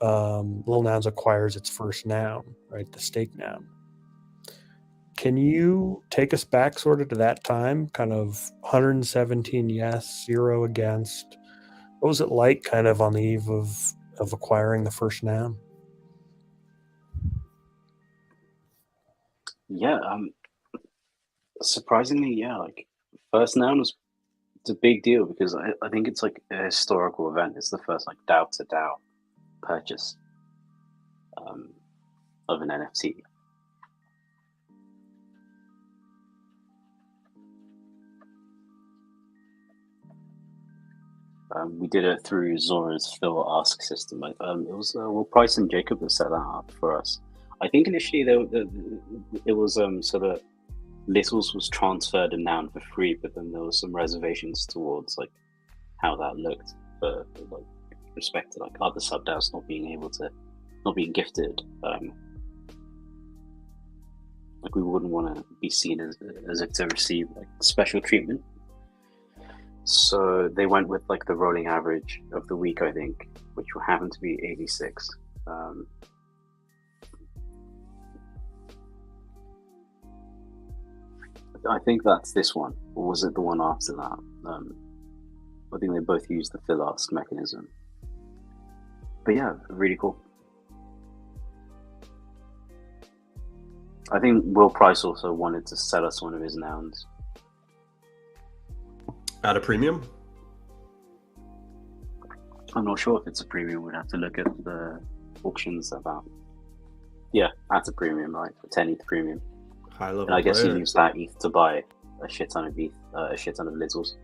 little nouns acquires its first noun, right? The stake noun. Can you take us back sort of to that time, kind of 117 yes, 0 against? What was it like kind of on the eve of acquiring the first noun? Yeah, surprisingly, yeah, like first noun was it's a big deal because I think it's like a historical event. It's the first like DAO to DAO purchase of an NFT. We did it through Zora's Phil Ask system. It was Will Price and Jacob that set that up for us. I think initially it was so that Littles was transferred a noun for free, but then there was some reservations towards like how that looked for like respect to like other sub DAOs not being gifted. Like we wouldn't want to be seen as if to receive like special treatment. So they went with like the rolling average of the week, I think, which happened to be 86. I think that's this one, or was it the one after that? I think they both used the fill ask mechanism. But yeah, really cool. I think Will Price also wanted to sell us one of his nouns. At a premium? I'm not sure if it's a premium. We'd have to look at the auctions about. Yeah, at a premium, right? A 10 ETH premium. High level And I guess player. you use that ETH to buy a shit ton of ETH, a shit ton of littles.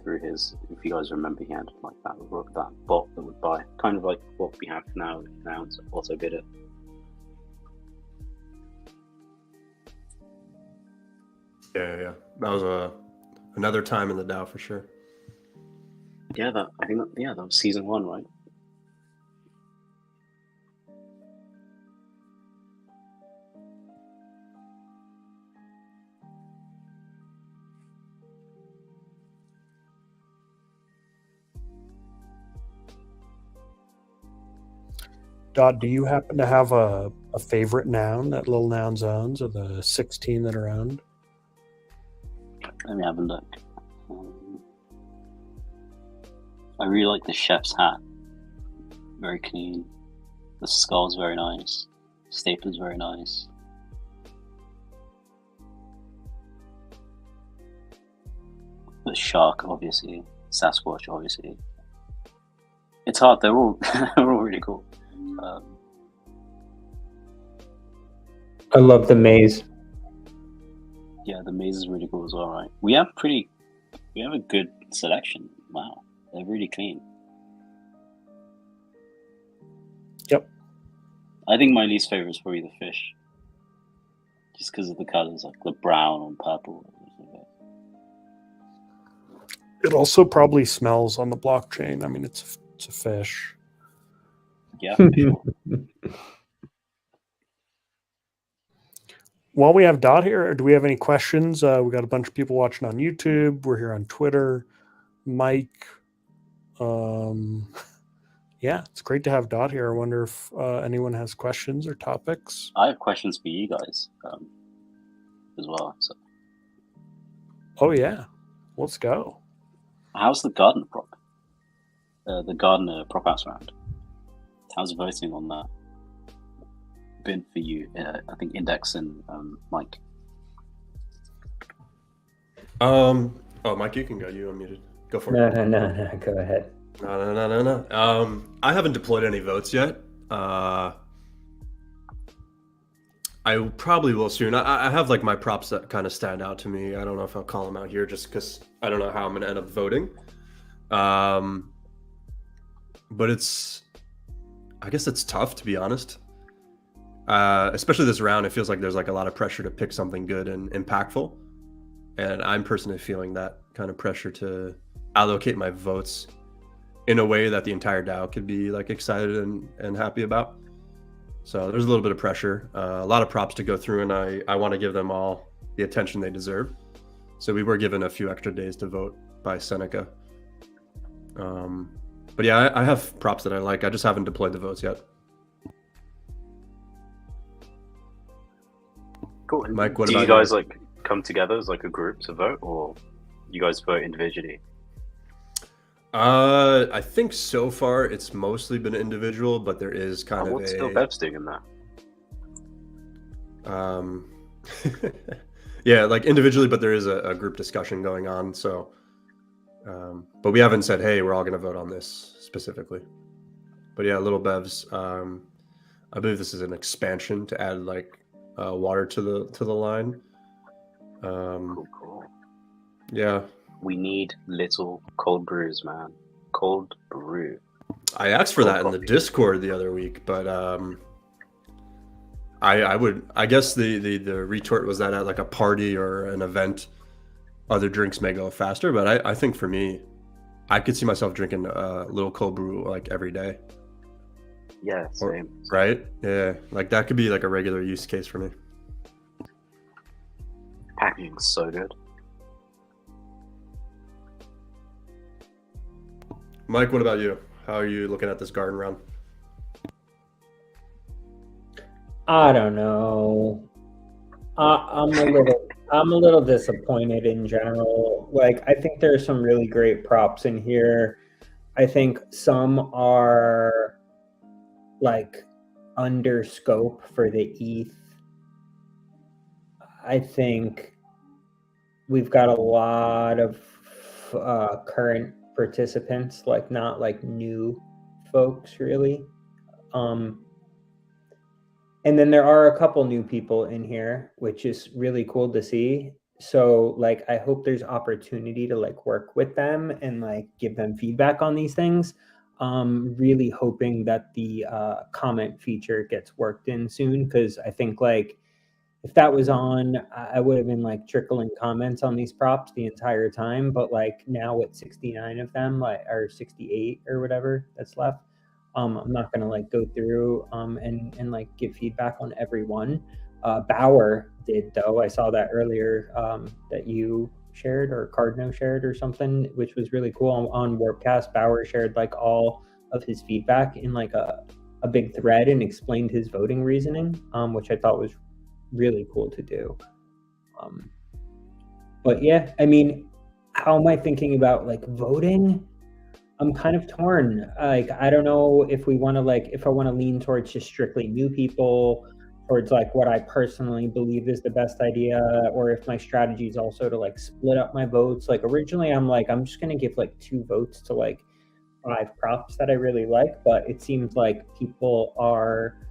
through his. If you guys remember, he had like that bot that would buy, kind of like what we have now. Now it's also bidder. Yeah. That was another time in the DAO for sure. Yeah, that was season 1, right? Dot, do you happen to have a favorite noun that Little Nouns owns, of the 16 that are owned? Let me have a look. I really like the chef's hat. Very clean. The skull's very nice. Stapler's very nice. The shark, obviously. Sasquatch, obviously. It's hard. They're all they're all really cool. I love the maze. Yeah, the maze is really cool as well, right? We have a good selection. Wow, they're really clean. Yep. I think my least favorite is probably the fish, just because of the colors, like the brown and purple. It also probably smells on the blockchain. I mean, it's a fish. Yeah. For sure. While we have Dot here, do we have any questions? We got a bunch of people watching on YouTube. We're here on Twitter. Mike. Yeah, it's great to have Dot here. I wonder if anyone has questions or topics. I have questions for you guys as well. So, Oh, yeah. Let's go. how's the Gardener prop? The Gardener prop outs round. How's voting on that been for you? I think Index and Mike. Oh, Mike, you can go. You unmuted. Go for it. No. Go ahead. No. I haven't deployed any votes yet. I probably will soon. I have like my props that kind of stand out to me. I don't know if I'll call them out here just because I don't know how I'm going to end up voting. But I guess it's tough, to be honest. Especially this round, it feels like there's like a lot of pressure to pick something good and impactful. And I'm personally feeling that kind of pressure to allocate my votes in a way that the entire DAO could be like excited and happy about. So there's a little bit of pressure, a lot of props to go through, and I want to give them all the attention they deserve. So we were given a few extra days to vote by Seneca. But yeah, I have props that I like. I just haven't deployed the votes yet. Cool. Mike, what do about you guys you? like come together as like a group to vote, or you guys vote individually? I think so far it's mostly been individual, but there is kind of What's Phil Bev's doing in there? Yeah, like individually, but there is a group discussion going on. So, but we haven't said, hey, we're all going to vote on this specifically. But yeah, Little Bev's. I believe this is an expansion to add like water to the line. Cool. Yeah. We need little cold brews, man. Cold brew. I asked for Cold that in the coffee. Discord the other week, but I guess the retort was that at like a party or an event, other drinks may go faster. But I think for me, I could see myself drinking a little cold brew like every day. Yeah, same. Right? Yeah, like that could be like a regular use case for me. Packaging's so good. Mike, what about you? How are you looking at this garden round? I don't know. I'm a little disappointed in general. Like, I think there are some really great props in here. I think some are like under scope for the ETH. I think we've got a lot of current participants, like not like new folks really. And then there are a couple new people in here, which is really cool to see. so like I hope there's opportunity to like work with them and like give them feedback on these things. Really hoping that the comment feature gets worked in soon, because I think like if that was on, I would have been like trickling comments on these props the entire time. But like now with 69 of them, like, or 68 or whatever that's left, I'm not gonna like go through and like give feedback on every one. Bauer did though. I saw that earlier that you shared or Cardno shared or something, which was really cool on Warpcast. Bauer shared like all of his feedback in like a big thread and explained his voting reasoning, which I thought was really cool to do. But yeah, I mean, how am I thinking about like voting? I'm kind of torn. Like, I don't know if we want to like, if I want to lean towards just strictly new people, towards like what I personally believe is the best idea, or if my strategy is also to like split up my votes. Like originally, I'm like, I'm just gonna give like 2 votes to like 5 props that I really like, but it seems like people are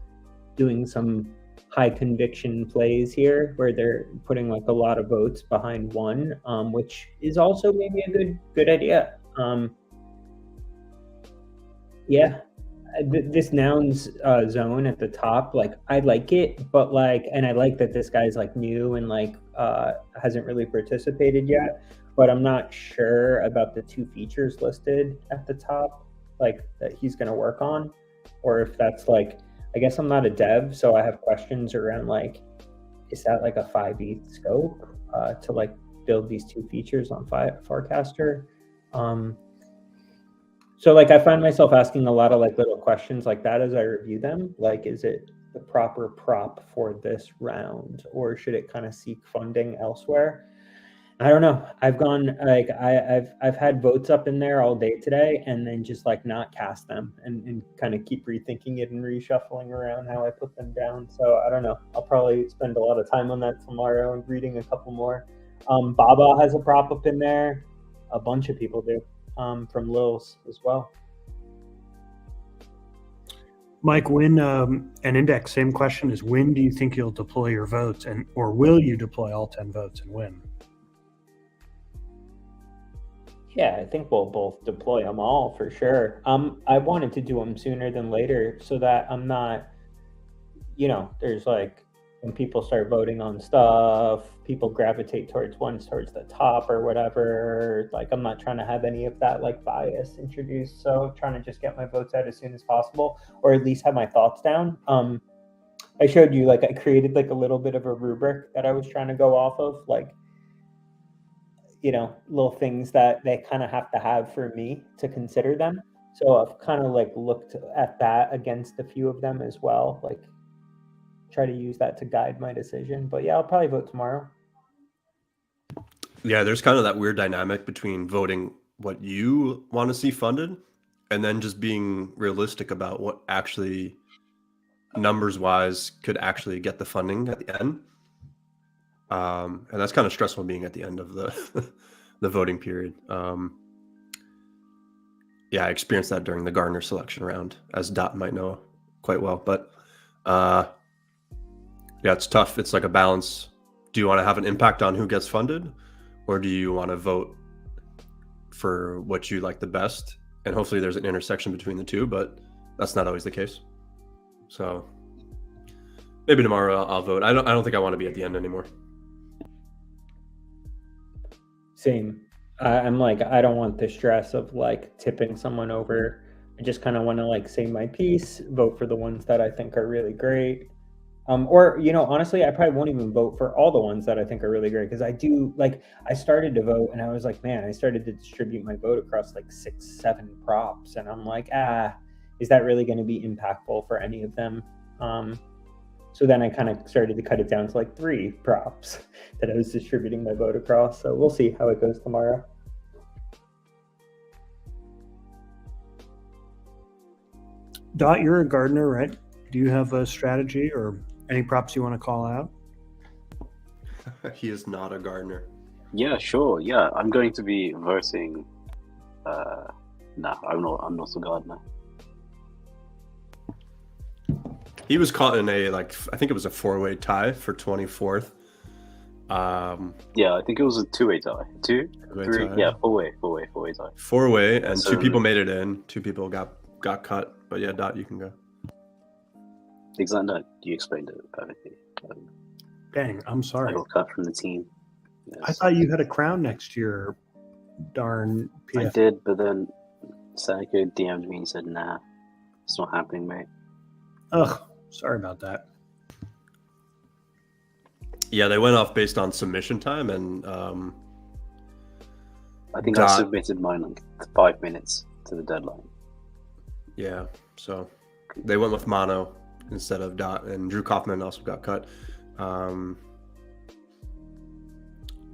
doing some high conviction plays here where they're putting like a lot of votes behind one, which is also maybe a good idea. Yeah, this nouns zone at the top, like I like it, but like, and I like that this guy's like new and like hasn't really participated yet, but I'm not sure about the 2 features listed at the top, like that he's going to work on, or if that's like, I guess I'm not a dev, so I have questions around like, is that like a 5e scope to like build these 2 features on Farcaster? So like I find myself asking a lot of like little questions like that as I review them. Like, is it the proper prop for this round, or should it kind of seek funding elsewhere? I don't know. I've gone like I've had votes up in there all day today, and then just like not cast them and kind of keep rethinking it and reshuffling around how I put them down. So I don't know. I'll probably spend a lot of time on that tomorrow and reading a couple more. Baba has a prop up in there. A bunch of people do. From Lils as well. Mike, when and Index, same question, is when do you think you'll deploy your votes, and or will you deploy all 10 votes, and when? Yeah, I think we'll both deploy them all for sure. I wanted to do them sooner than later so that I'm not, there's like when people start voting on stuff, people gravitate towards the top or whatever. Like I'm not trying to have any of that like bias introduced. So trying to just get my votes out as soon as possible, or at least have my thoughts down. I showed you like I created like a little bit of a rubric that I was trying to go off of, like, little things that they kind of have to have for me to consider them. So I've kind of like looked at that against a few of them as well, like try to use that to guide my decision. But yeah, I'll probably vote tomorrow. Yeah, there's kind of that weird dynamic between voting what you want to see funded and then just being realistic about what actually numbers wise could actually get the funding at the end. And that's kind of stressful being at the end of the the voting period. Yeah, I experienced that during the Gardner selection round, as Dot might know quite well. But yeah, it's tough. It's like a balance. Do you want to have an impact on who gets funded, or do you want to vote for what you like the best? And hopefully there's an intersection between the two, but that's not always the case. So maybe tomorrow I'll vote. I don't think I want to be at the end anymore. Same. I'm like, I don't want the stress of like tipping someone over. I just kind of want to like say my piece, vote for the ones that I think are really great. Or, honestly, I probably won't even vote for all the ones that I think are really great, because I do like, I started to vote and I was like, man, I started to distribute my vote across like 6-7 props. And I'm like, is that really going to be impactful for any of them? So then I kind of started to cut it down to like 3 props that I was distributing my vote across. So we'll see how it goes tomorrow. Dot, you're a Gardner, right? Do you have a strategy or any props you want to call out? He is not a Gardner. Yeah, sure. Yeah, I'm going to be voting. No, I'm not a Gardner. He was caught in a I think it was a 4-way tie for 24th, Yeah, I think it was a two-way tie. Two, Two-way three, tie. yeah, four-way tie. 4-way, and So- 2 people made it in. 2 people got cut. But yeah, Dot, you can go. Exactly. No, you explained it perfectly. Dang, I'm I sorry. got cut from the team. Yes. I thought you had a crown next to your darn I PF. did, but then Seneca DM'd me and said, "Nah, it's not happening, mate." Ugh, sorry about that. Yeah, they went off based on submission time, and I think I Dot- submitted mine like 5 minutes to the deadline. yeah, so they went with Mono instead of Dot, and Drew Kaufman also got cut.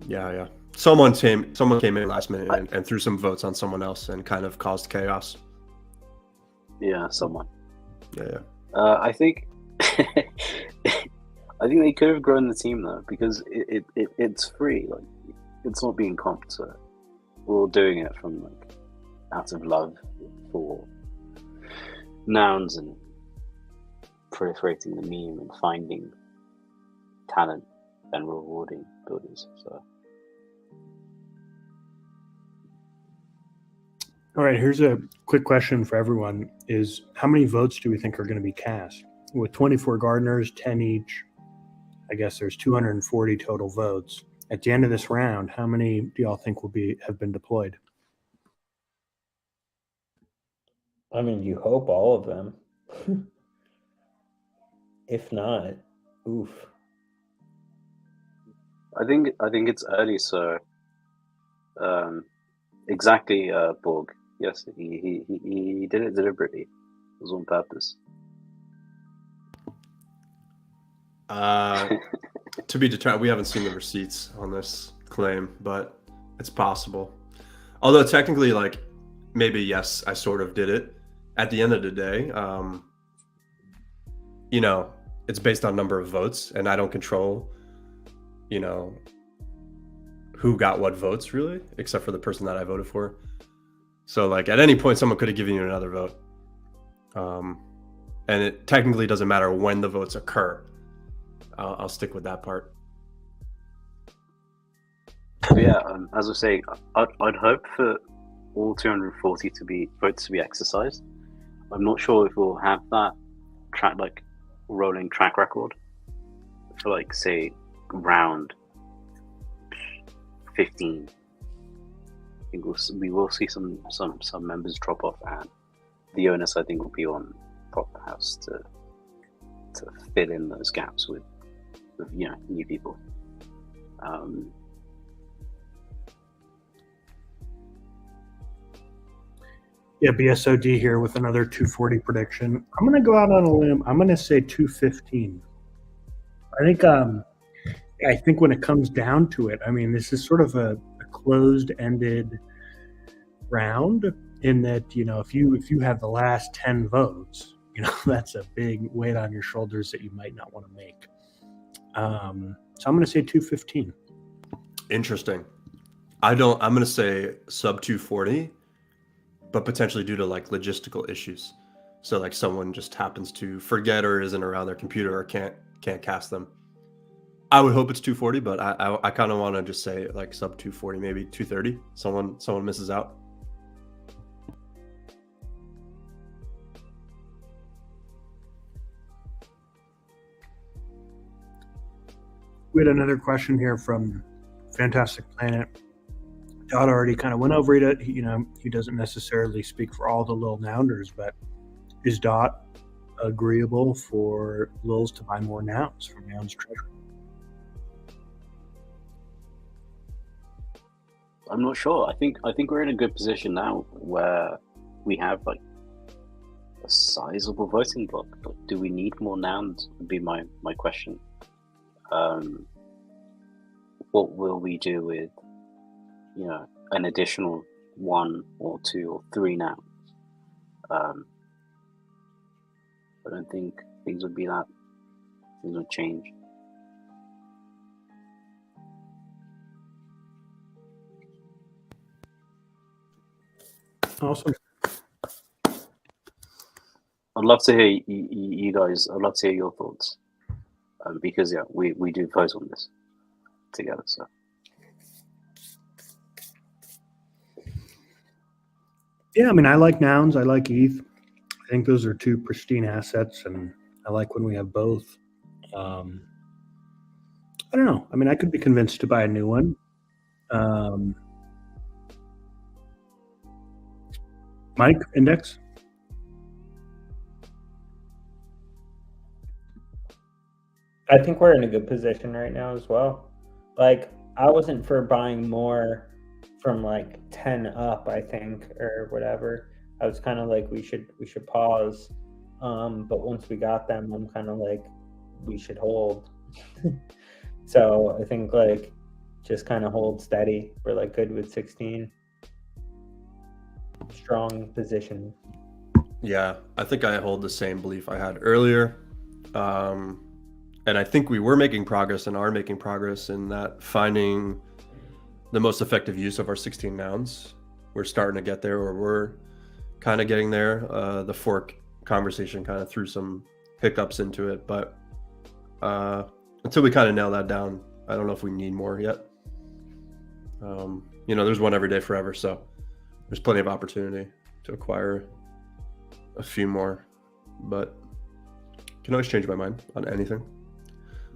Yeah. Someone came in last minute and threw some votes on someone else and kind of caused chaos. Yeah, someone. Yeah. I think I think they could have grown the team though, because it's free. Like, it's not being comped. So we're all doing it from like out of love for nouns and proliferating the meme and finding talent and rewarding builders. So All right, here's a quick question for everyone: is how many votes do we think are going to be cast? With 24 gardeners, 10 each, I guess there's 240 total votes. At the end of this round, how many do y'all think have been deployed? I mean, you hope all of them. If not, oof. I think it's early. So exactly, Borg. Yes, he did it deliberately. It was on purpose. To be determined. We haven't seen the receipts on this claim, but it's possible. Although technically, like, maybe yes, I sort of did it. At the end of the day, you know, it's based on number of votes, and I don't control, you know, who got what votes really, except for the person that I voted for. So, like, at any point, someone could have given you another vote, and it technically doesn't matter when the votes occur. I'll stick with that part. But yeah, as I say, I'd hope for all 240 votes to be exercised. I'm not sure if we'll have that rolling track record for, like, say, round 15. I think we will see some members drop off, and the onus, I think, will be on Proper House to fill in those gaps with new people. Yeah, BSOD here with another 240 prediction. I'm going to go out on a limb. I'm going to say 215. I think when it comes down to it, I mean, this is sort of a closed-ended round in that, you know, if you have the last 10 votes, you know, that's a big weight on your shoulders that you might not want to make. So I'm going to say 215. Interesting. I'm going to say sub 240, but potentially due to, like, logistical issues. So, like, someone just happens to forget or isn't around their computer or can't cast them. I would hope it's 240, but I kind of want to just say, like, sub 240, maybe 230. Someone misses out. We had another question here from Fantastic Planet. Dot already kind of went over it. You know, he doesn't necessarily speak for all the Lil Nounders, but is Dot agreeable for Lils to buy more nouns from Nouns Treasury? I'm not sure. I think we're in a good position now where we have, like, a sizable voting block. But do we need more nouns? Would be my question. What will we do with, you know, an additional 1 or 2 or 3 nouns? I don't think things would change. Awesome. I'd love to hear you guys. I'd love to hear your thoughts, because yeah, we do vote on this. together. So Yeah, I mean, I like Nouns. I like ETH. I think those are two pristine assets, and I like when we have both. I don't know. I mean, I could be convinced to buy a new one. Mike, Index? I think we're in a good position right now as well. Like, I wasn't for buying more from like 10 up, I think, or whatever. I was kind of like we should pause. But once we got them, I'm kind of like we should hold. So I think like just kind of hold steady. We're like good with 16. Strong position. Yeah, I think I hold the same belief I had earlier. And I think we were making progress and are making progress in that finding the most effective use of our 16 nouns. We're starting to get there, or we're kind of getting there. The fork conversation kind of threw some hiccups into it, but until we kind of nail that down, I don't know if we need more yet. There's one every day forever, so there's plenty of opportunity to acquire a few more, but can always change my mind on anything.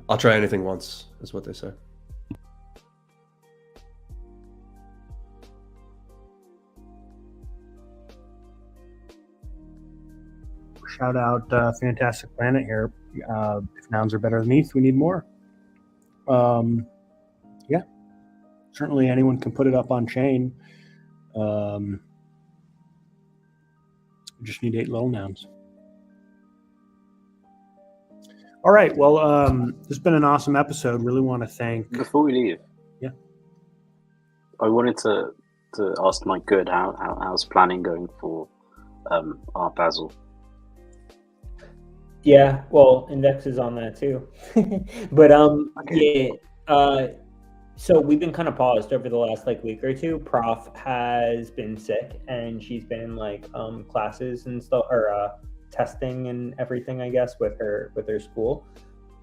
I'll try anything once, is what they say. Shout out Fantastic Planet here. If nouns are better than ETH, we need more. Yeah, certainly anyone can put it up on chain. We just need 8 little nouns. All right. Well, this has been an awesome episode. Really want to thank. before we leave, Yeah. I wanted to ask Mike Good how's planning going for our Basel. Yeah, well, Index is on that too. But Okay. yeah, so we've been kind of paused over the last like week or two. Prof has been sick, and she's been in like classes and stuff, or testing and everything, I guess, with her school.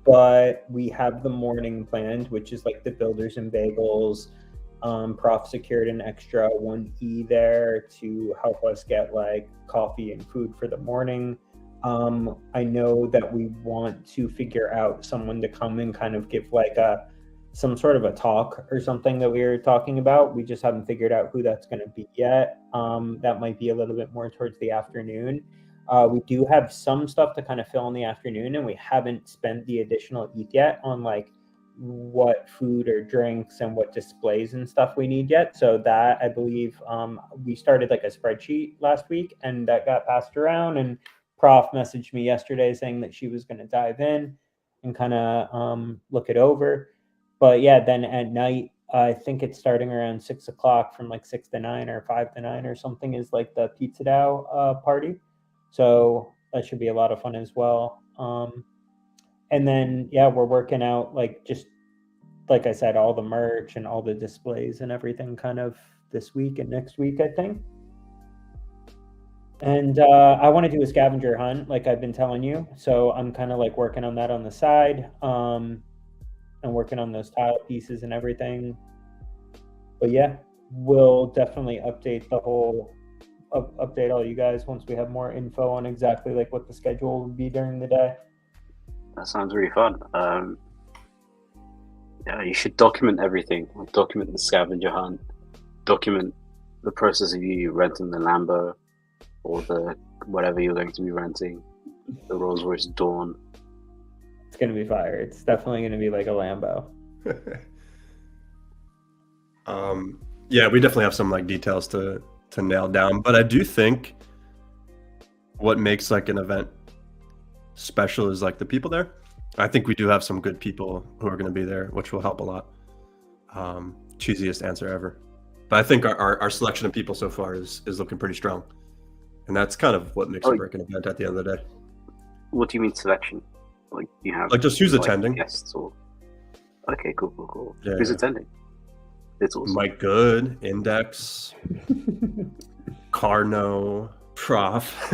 But we have the morning planned, which is like the Builders and Bagels. Prof secured an extra 1E there to help us get like coffee and food for the morning. I know that we want to figure out someone to come and kind of give like some sort of a talk or something that we were talking about. We just haven't figured out who that's going to be yet. That might be a little bit more towards the afternoon. We do have some stuff to kind of fill in the afternoon, and we haven't spent the additional ETH yet on like what food or drinks and what displays and stuff we need yet. So that, I believe, we started like a spreadsheet last week, and that got passed around, and Prof messaged me yesterday saying that she was going to dive in and kind of look it over. But yeah, then at night, I think it's starting around 6 o'clock from like 6 to 9 or 5 to 9 or something is like the Pizza DAO party. So that should be a lot of fun as well. And then, yeah, we're working out like just like I said, all the merch and all the displays and everything kind of this week and next week, I think. And I want to do a scavenger hunt, like I've been telling you. So I'm kind of like working on that on the side, and working on those tile pieces and everything. But yeah, we'll definitely update update all you guys once we have more info on exactly like what the schedule will be during the day. That sounds really fun. Yeah, you should document everything. Like, document the scavenger hunt, document the process of you renting the Lambo or the whatever you're going to be renting, the Rolls Royce Dawn. It's gonna be fire. It's definitely gonna be like a Lambo. Yeah, we definitely have some like details to nail down, but I do think what makes like an event special is like the people there. I think we do have some good people who are going to be there, which will help a lot. Cheesiest answer ever, but I think our selection of people so far is looking pretty strong, and that's kind of what makes it work an event at the end of the day. What do you mean selection? Like you have like just who's like, attending? Guests or okay, cool. Yeah, who's yeah. attending? It's awesome. Mike Good, Index, Carno, Prof.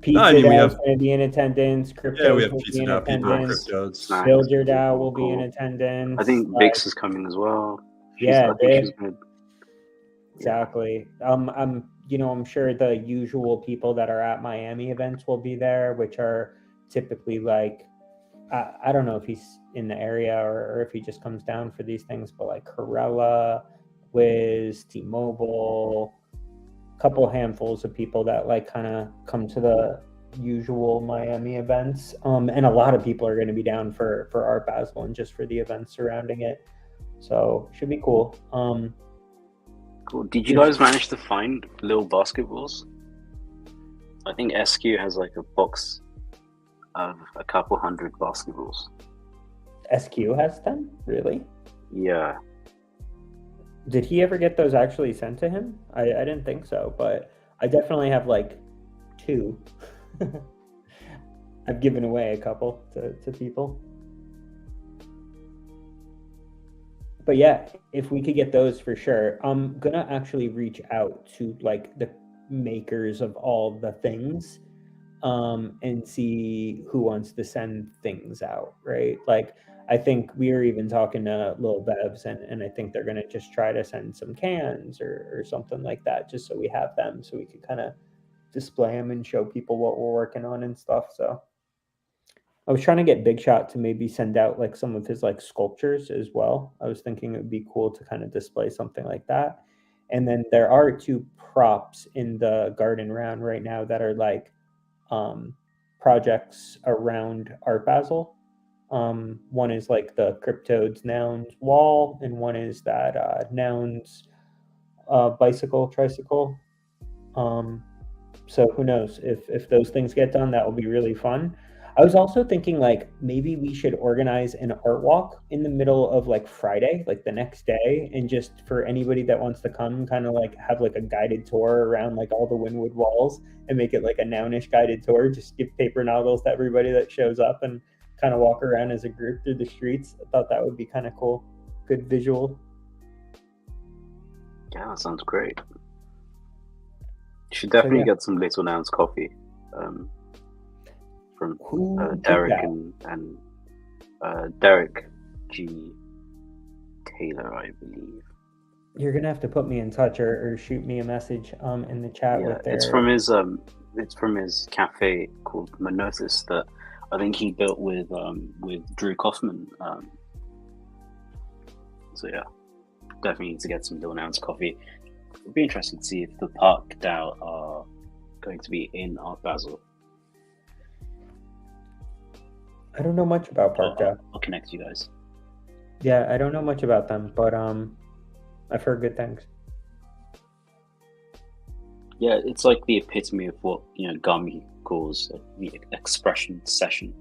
Pizza I mean, we DAO have is going to be in attendance. yeah, Crypto we have will pizza be in now, people in attendance. cryptos. Snacks. Builder DAO Cool, will be in cool. attendance. I think Vix is coming as well. Yeah, I think she's good. exactly. I'm sure the usual people that are at Miami events will be there, which are typically like, I don't know if he's in the area or if he just comes down for these things, but like Corella, Wiz, T-Mobile, couple handfuls of people that like kind of come to the usual Miami events. And a lot of people are going to be down for Art Basel and just for the events surrounding it. So should be cool. Cool. Did you guys manage to find little basketballs? I think SQ has like a box of a couple hundred basketballs. SQ has them? Really? Yeah. Did he ever get those actually sent to him? I didn't think so, but I definitely have like 2. I've given away a couple to people. But yeah, if we could get those for sure. I'm gonna actually reach out to like the makers of all the things and see who wants to send things out, right? Like I think we were even talking to Lil Bevs and I think they're gonna just try to send some cans or something like that, just so we have them so we could kind of display them and show people what we're working on and stuff. So I was trying to get Big Shot to maybe send out like some of his like sculptures as well. I was thinking it would be cool to kind of display something like that. And then there are 2 props in the garden round right now that are like projects around Art Basel. One is like the Cryptodes Nouns wall, and one is that Nouns bicycle tricycle. So who knows if those things get done, that will be really fun. I was also thinking like maybe we should organize an art walk in the middle of like Friday, like the next day, and just for anybody that wants to come, kind of like have like a guided tour around like all the Wynwood walls and make it like a Nounish guided tour. Just give paper novels to everybody that shows up and kind of walk around as a group through the streets. I thought that would be kind of cool. Good visual. Yeah, that sounds great. You should definitely get some Little Nouns coffee from Derek and Derek G. Taylor, I believe. You're gonna have to put me in touch or shoot me a message in the chat with their... It's from his cafe called Monosis that I think he built with Drew Kaufman. So yeah, definitely need to get some Little Nouns coffee. It'll be interesting to see if the Park DAO are going to be in Art Basel. I don't know much about Park DAO. I'll connect you guys. Yeah, I don't know much about them, but I've heard good things. Yeah, it's like the epitome of what Gummy calls the expression session.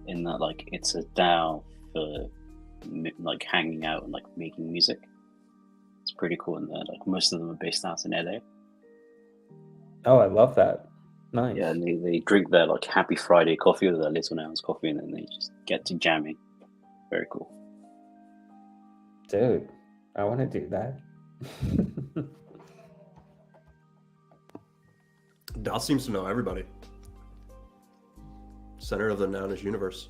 In that, like, it's a DAO for like hanging out and like making music. It's pretty cool in there. Like most of them are based out in LA. Oh, I love that. Nice. Yeah, and they drink their like Happy Friday coffee or their Little Nouns coffee, and then they just get to jamming. Very cool. Dude, I want to do that. DAO seems to know everybody. Center of the Nounish universe.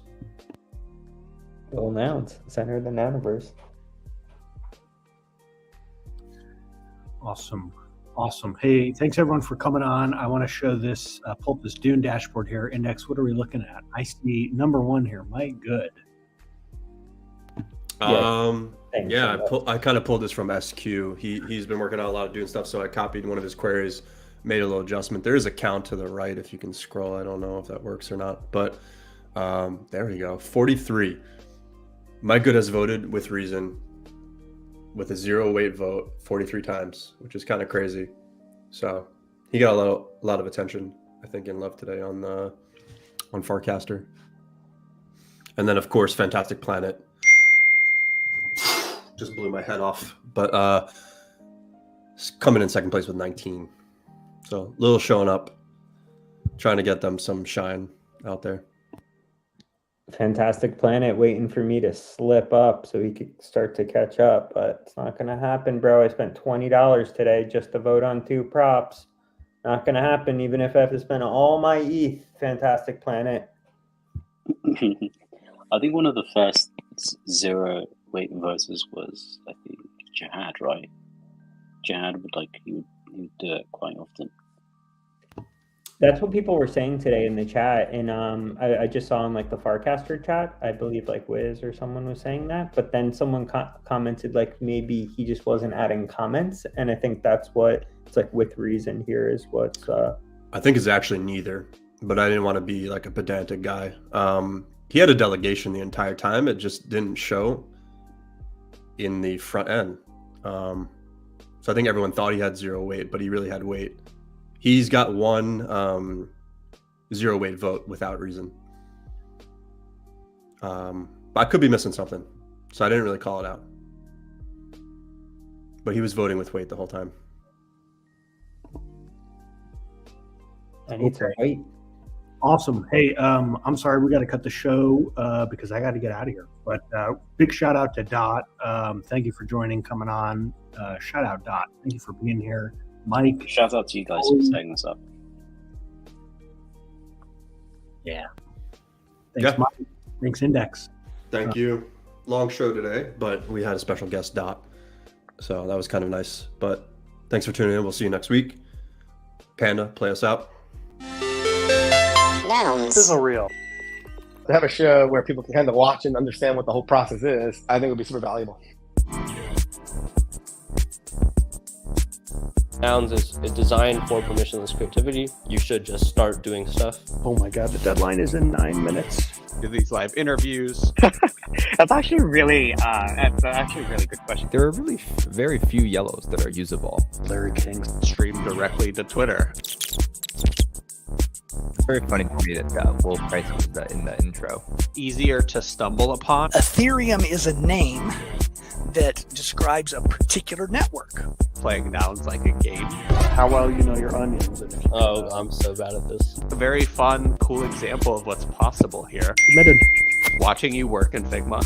Little Nouns, center of the Nouniverse. Awesome. Hey, thanks everyone for coming on. I want to show this, pull up this Dune dashboard here. Index, what are we looking at? I see number 1 here, Mike Good. I kind of pulled this from SQ. He's been working on a lot of Dune stuff, so I copied one of his queries, made a little adjustment. There is a count to the right if you can scroll. I don't know if that works or not, but there we go. 43. Mike Good has voted with reason with a 0 weight vote 43 times, which is kind of crazy. So he got a lot of attention, I think, in love today on Farcaster. And then, of course, Fantastic Planet. Just blew my head off. But coming in second place with 19. So Lil showing up, trying to get them some shine out there. Fantastic Planet waiting for me to slip up so he could start to catch up, but it's not going to happen, bro. I spent $20 today just to vote on 2 props. Not gonna happen, even if I have to spend all my ETH. Fantastic Planet. I think one of the first zero weight verses was, I think, Jihad, right? Jihad would he would do it quite often. That's what people were saying today in the chat, and I just saw in like the Farcaster chat. I believe like Wiz or someone was saying that, but then someone commented like maybe he just wasn't adding comments, and I think that's what it's like with reason here is what's. I think it's actually neither, but I didn't want to be like a pedantic guy. He had a delegation the entire time. It just didn't show in the front end. So I think everyone thought he had zero weight, but he really had weight. He's got one zero weight vote without reason. But I could be missing something, so I didn't really call it out. But he was voting with weight the whole time. I need to wait. Awesome. Hey, I'm sorry we got to cut the show because I got to get out of here. But big shout out to Dot. Thank you for joining, coming on. Shout out Dot. Thank you for being here. Mike. Shout out to you guys for setting this up. Yeah. Thanks, Mike. Thanks, Index. Thank you. Long show today, but we had a special guest, Dot. So that was kind of nice. But thanks for tuning in. We'll see you next week. Panda, play us out. Nouns. Sizzle reel. To have a show where people can kind of watch and understand what the whole process is, I think would be super valuable. Nouns is designed for permissionless creativity. You should just start doing stuff. Oh my God, the deadline is in 9 minutes. Do these live interviews. That's actually really a good question. There are really very few yellows that are usable. Larry King. Stream directly to Twitter. It's very funny to me that Will Price was in the intro. Easier to stumble upon. Ethereum is a name that describes a particular network. Playing nouns like a game. How well you know your onions. Oh, I'm so bad at this. A very fun, cool example of what's possible here. Submitted. Watching you work in Figma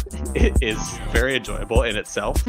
is very enjoyable in itself.